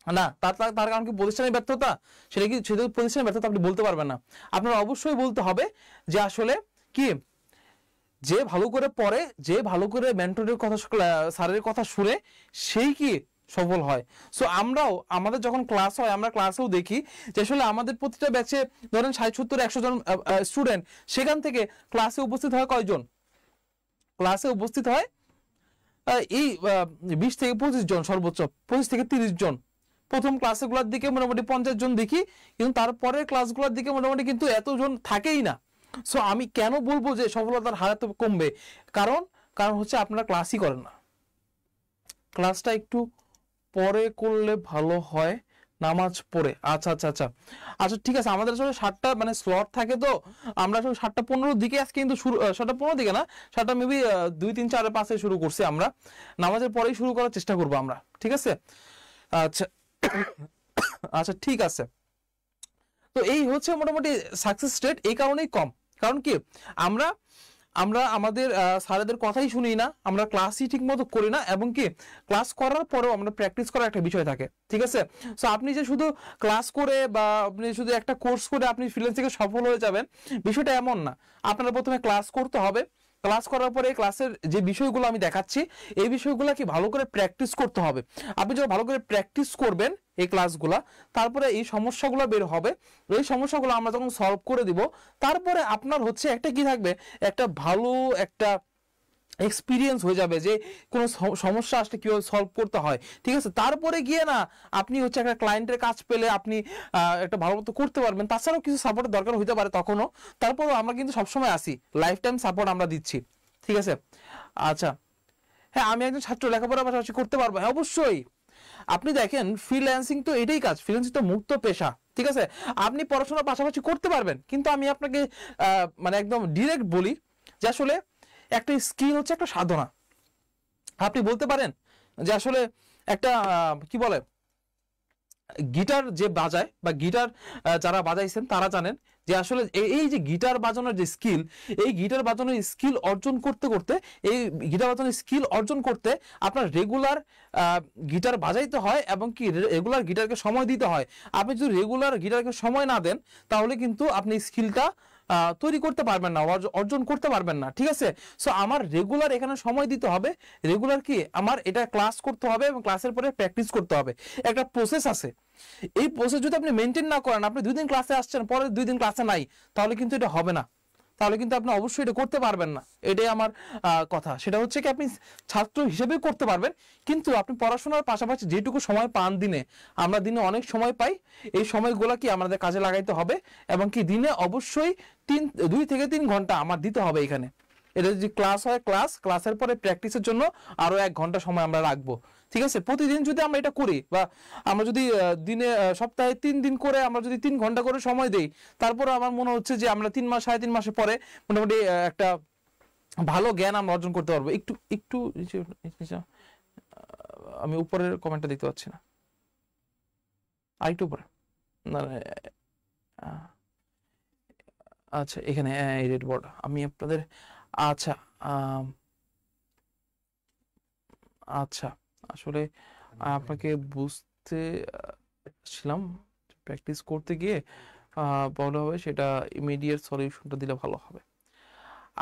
না, তার কারণ কি প্রতিষ্ঠানের ব্যর্থতা? সেটা প্রতিষ্ঠানের ব্যর্থতা আপনি বলতে পারবেন না। আপনার অবশ্যই বলতে হবে যে আসলে কি, যে ভালো করে পড়ে, যে ভালো করে মেন্টরের কথা স্যারের কথা শুনে সেই কি সফল হয়। সো আমাদের যখন ক্লাস হয়, আমরা ক্লাসেও দেখি যে আসলে আমাদের প্রতিটা ব্যাচে ধরেন 60-70-100 জন স্টুডেন্ট, সেখান থেকে ক্লাসে উপস্থিত হয় কয়জন? ক্লাসে উপস্থিত হয় এই 20 থেকে 25 জন, সর্বোচ্চ 25 থেকে 30 জন। প্রথম ক্লাসগুলোর দিকে মোটামুটি 50 জন দেখি, কিন্তু তারপরে ক্লাসগুলোর দিকে মোটামুটি কিন্তু এতজন থাকেই না। সো আমি কেন বলবো যে সফলতার হার তো কমবে? কারণ হচ্ছে আপনারা ক্লাসই করেন না। ক্লাসটা একটু পরে করলে ভালো হয়, নামাজ পড়ে, আচ্ছা আচ্ছা আচ্ছা আচ্ছা ঠিক আছে। আমাদের আসলে 7টা মানে স্লট থাকে, তো আমরা আসলে 7:15 দিকে আজকে কিন্তু শুরু, 7:15 দিকে না, 7টা মেবি 2 3 4 5 শুরু করছি আমরা। নামাজের পরেই শুরু করার চেষ্টা করবো আমরা, ঠিক আছে? আচ্ছা আচ্ছা ঠিক আছে। তো এই হচ্ছে মোটামুটি সাকসেস রেট এই কারণেই কম, কারণ কি আমরা আমরা আমাদের স্যারেদের কথাই শুনি না, আমরা ক্লাসই ঠিক মতো করি না, এবং কি ক্লাস করার পরেও আমরা প্র্যাকটিস করার একটা বিষয় থাকে, ঠিক আছে? সো আপনি যে শুধু ক্লাস করে বা আপনি শুধু একটা কোর্স করে আপনি ফ্রিল্যান্সিংয়ে সফল হয়ে যাবেন, বিষয়টা এমন না। আপনারা প্রথমে ক্লাস করতে হবে, ক্লাস করার পরে ক্লাসের যে বিষয়গুলো আমি দেখাচ্ছি এই বিষয়গুলো কি ভালো করে প্র্যাকটিস করতে হবে। আপনি যখন ভালো করে প্র্যাকটিস করবেন এই ক্লাসগুলা, তারপরে এই সমস্যাগুলো বের হবে, এই সমস্যাগুলো আমরা যখন সলভ করে দিব, তারপরে আপনার হচ্ছে একটা কি থাকবে, একটা ভালো একটা এক্সপিরিয়েন্স হয়ে যাবে যে কোনো সমস্যা আসলে কিভাবে সলভ করতে হয়, ঠিক আছে? তারপরে গিয়ে না আপনি হচ্ছে একটা ক্লায়েন্টের কাজ পেলে আপনি একটা ভালো মতো করতে পারবেন। তাছাড়াও কিছু সাপোর্টের দরকার হতে পারে তখনও, তারপরও আমরা কিন্তু সবসময় আসি, লাইফ টাইম সাপোর্ট আমরা দিচ্ছি, ঠিক আছে? আচ্ছা হ্যাঁ, আমি একজন ছাত্র, লেখাপড়ার পাশাপাশি করতে পারবো, হ্যাঁ অবশ্যই। আপনি দেখেন ফ্রিল্যান্সিং তো এটাই কাজ, ফ্রিল্যান্সিং তো মুক্ত পেশা, ঠিক আছে? আপনি পড়াশোনার পাশাপাশি করতে পারবেন, কিন্তু আমি আপনাকে মানে একদম ডিরেক্ট বলি যে আসলে একটা স্কিল হচ্ছে একটা সাধনা। আপনি বলতে পারেন যে আসলে একটা কি বলে, গিটার যে বাজায় বা গিটার যারা বাজাইছেন তারা জানেন যে আসলে এই যে গিটার বাজানোর যে স্কিল, এই গিটার বাজানোর স্কিল অর্জন করতে করতে, এই গিটার বাজানোর স্কিল অর্জন করতে আপনার রেগুলার গিটার বাজাইতে হয়, এবং কি রেগুলার গিটারকে সময় দিতে হয়। আপনি যদি রেগুলার গিটারকে সময় না দেন, তাহলে কিন্তু আপনি স্কিলটা তৈরি করতে পারবেন না, অর্জন করতে পারবেন না, ঠিক আছে? সো আমার রেগুলার এখানে সময় দিতে হবে, রেগুলার কি আমার এটা ক্লাস করতে হবে, এবং ক্লাসের পরে প্র্যাকটিস করতে হবে, একটা প্রসেস আছে। এই প্রসেস যদি আপনি মেনটেন না করেন, আপনি 2 দিন ক্লাসে আসছেন, পরের 2 দিন ক্লাসে নাই, তাহলে কিন্তু এটা হবে না, তাহলে কিন্তু আপনি অবশ্যই এটা করতে পারবেন না। এটাই আমার কথা। সেটা হচ্ছে কি আপনি ছাত্র হিসেবে করতে পারবেন, কিন্তু আপনি পড়াশোনার পাশাপাশি যেটুকু সময় পান দিনে, আমরা দিনে অনেক সময় পাই, এই সময়গুলো কি আমাদের কাজে লাগাইতে হবে, এবং কি দিনে অবশ্যই 2 থেকে 3 ঘন্টা আমার দিতে হবে এখানে। এটা যদি ক্লাস হয় ক্লাসের পরে প্র্যাকটিসের জন্য আরো 1 ঘন্টা সময় আমরা রাখবো, ঠিক আছে? প্রতিদিন যদি আমরা এটা করি, বা আমরা যদি দিনে সপ্তাহে 3 দিন করে আমরা যদি 3 ঘন্টা করে সময় দেই, তারপরে আমার মনে হচ্ছে যে আমরা 3 মাস 3.5 মাসে পরে মোটামুটি একটা ভালো জ্ঞান আমরা অর্জন করতে পারবো। একটু একটু আমি উপরের কমেন্টটা দেখতে পাচ্ছি না, আরেকটু উপরে, না আচ্ছা এখানে রেড বোর্ড আমি আপনাদের, আচ্ছা আচ্ছা আসলে আপনাকে বুঝতে ছিলাম, প্র্যাকটিস করতে গিয়ে বলা হবে সেটা ইমিডিয়েট সলিউশনটা দিলে ভালো হবে।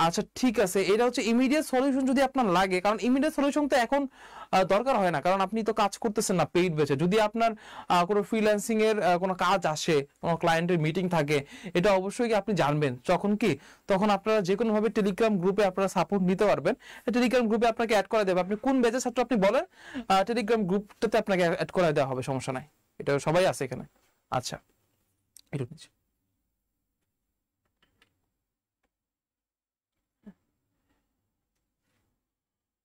আচ্ছা ঠিক আছে, এটা হচ্ছে ইমিডিয়েট সলিউশন যদি আপনার লাগে, কারণ ইমিডিয়েট সলিউশন তো এখন দরকার হয় না, কারণ আপনি তো কাজ করতেছেন না পেইড বেচে। যদি আপনার কোনো ফ্রিল্যান্সিং এর কোনো কাজ আসে, কোনো ক্লায়েন্টের মিটিং থাকে, এটা অবশ্যই কি আপনি জানবেন, তখন আপনারা যে কোনো ভাবে টেলিগ্রাম গ্রুপে আপনারা সাপোর্ট নিতে পারবেন। টেলিগ্রাম গ্রুপে আপনাকে অ্যাড করে দেবে, আপনি কোন ব্যাচের ছাত্র আপনি বলেন, টেলিগ্রাম গ্রুপটাতে আপনাকে অ্যাড করে দেওয়া হবে, সমস্যা নাই, এটা সবাই আছে এখানে। আচ্ছা একটু নিচে।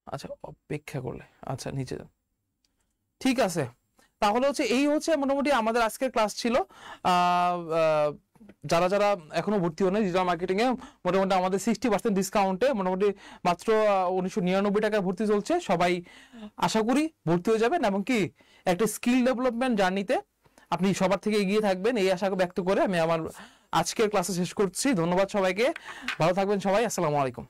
আচ্ছা অপেক্ষা করলে, আচ্ছা নিচে যান, ঠিক আছে। তাহলে হচ্ছে এই হচ্ছে মোটামুটি আমাদের আজকের ক্লাস ছিল। যারা যারা এখনো ভর্তি হন ডিজিটাল মার্কেটিং এ, মোটামুটি আমাদের 60% ডিসকাউন্টে মোটামুটি মাত্র 1999 টাকায় ভর্তি চলছে। সবাই আশা করি ভর্তি হয়ে যাবেন, এবং কি একটা স্কিল ডেভেলপমেন্ট জার্নিতে আপনি সবার থেকে এগিয়ে থাকবেন, এই আশা ব্যক্ত করে আমি আমার আজকের ক্লাসে শেষ করছি। ধন্যবাদ সবাইকে, ভালো থাকবেন সবাই, আসসালামু আলাইকুম।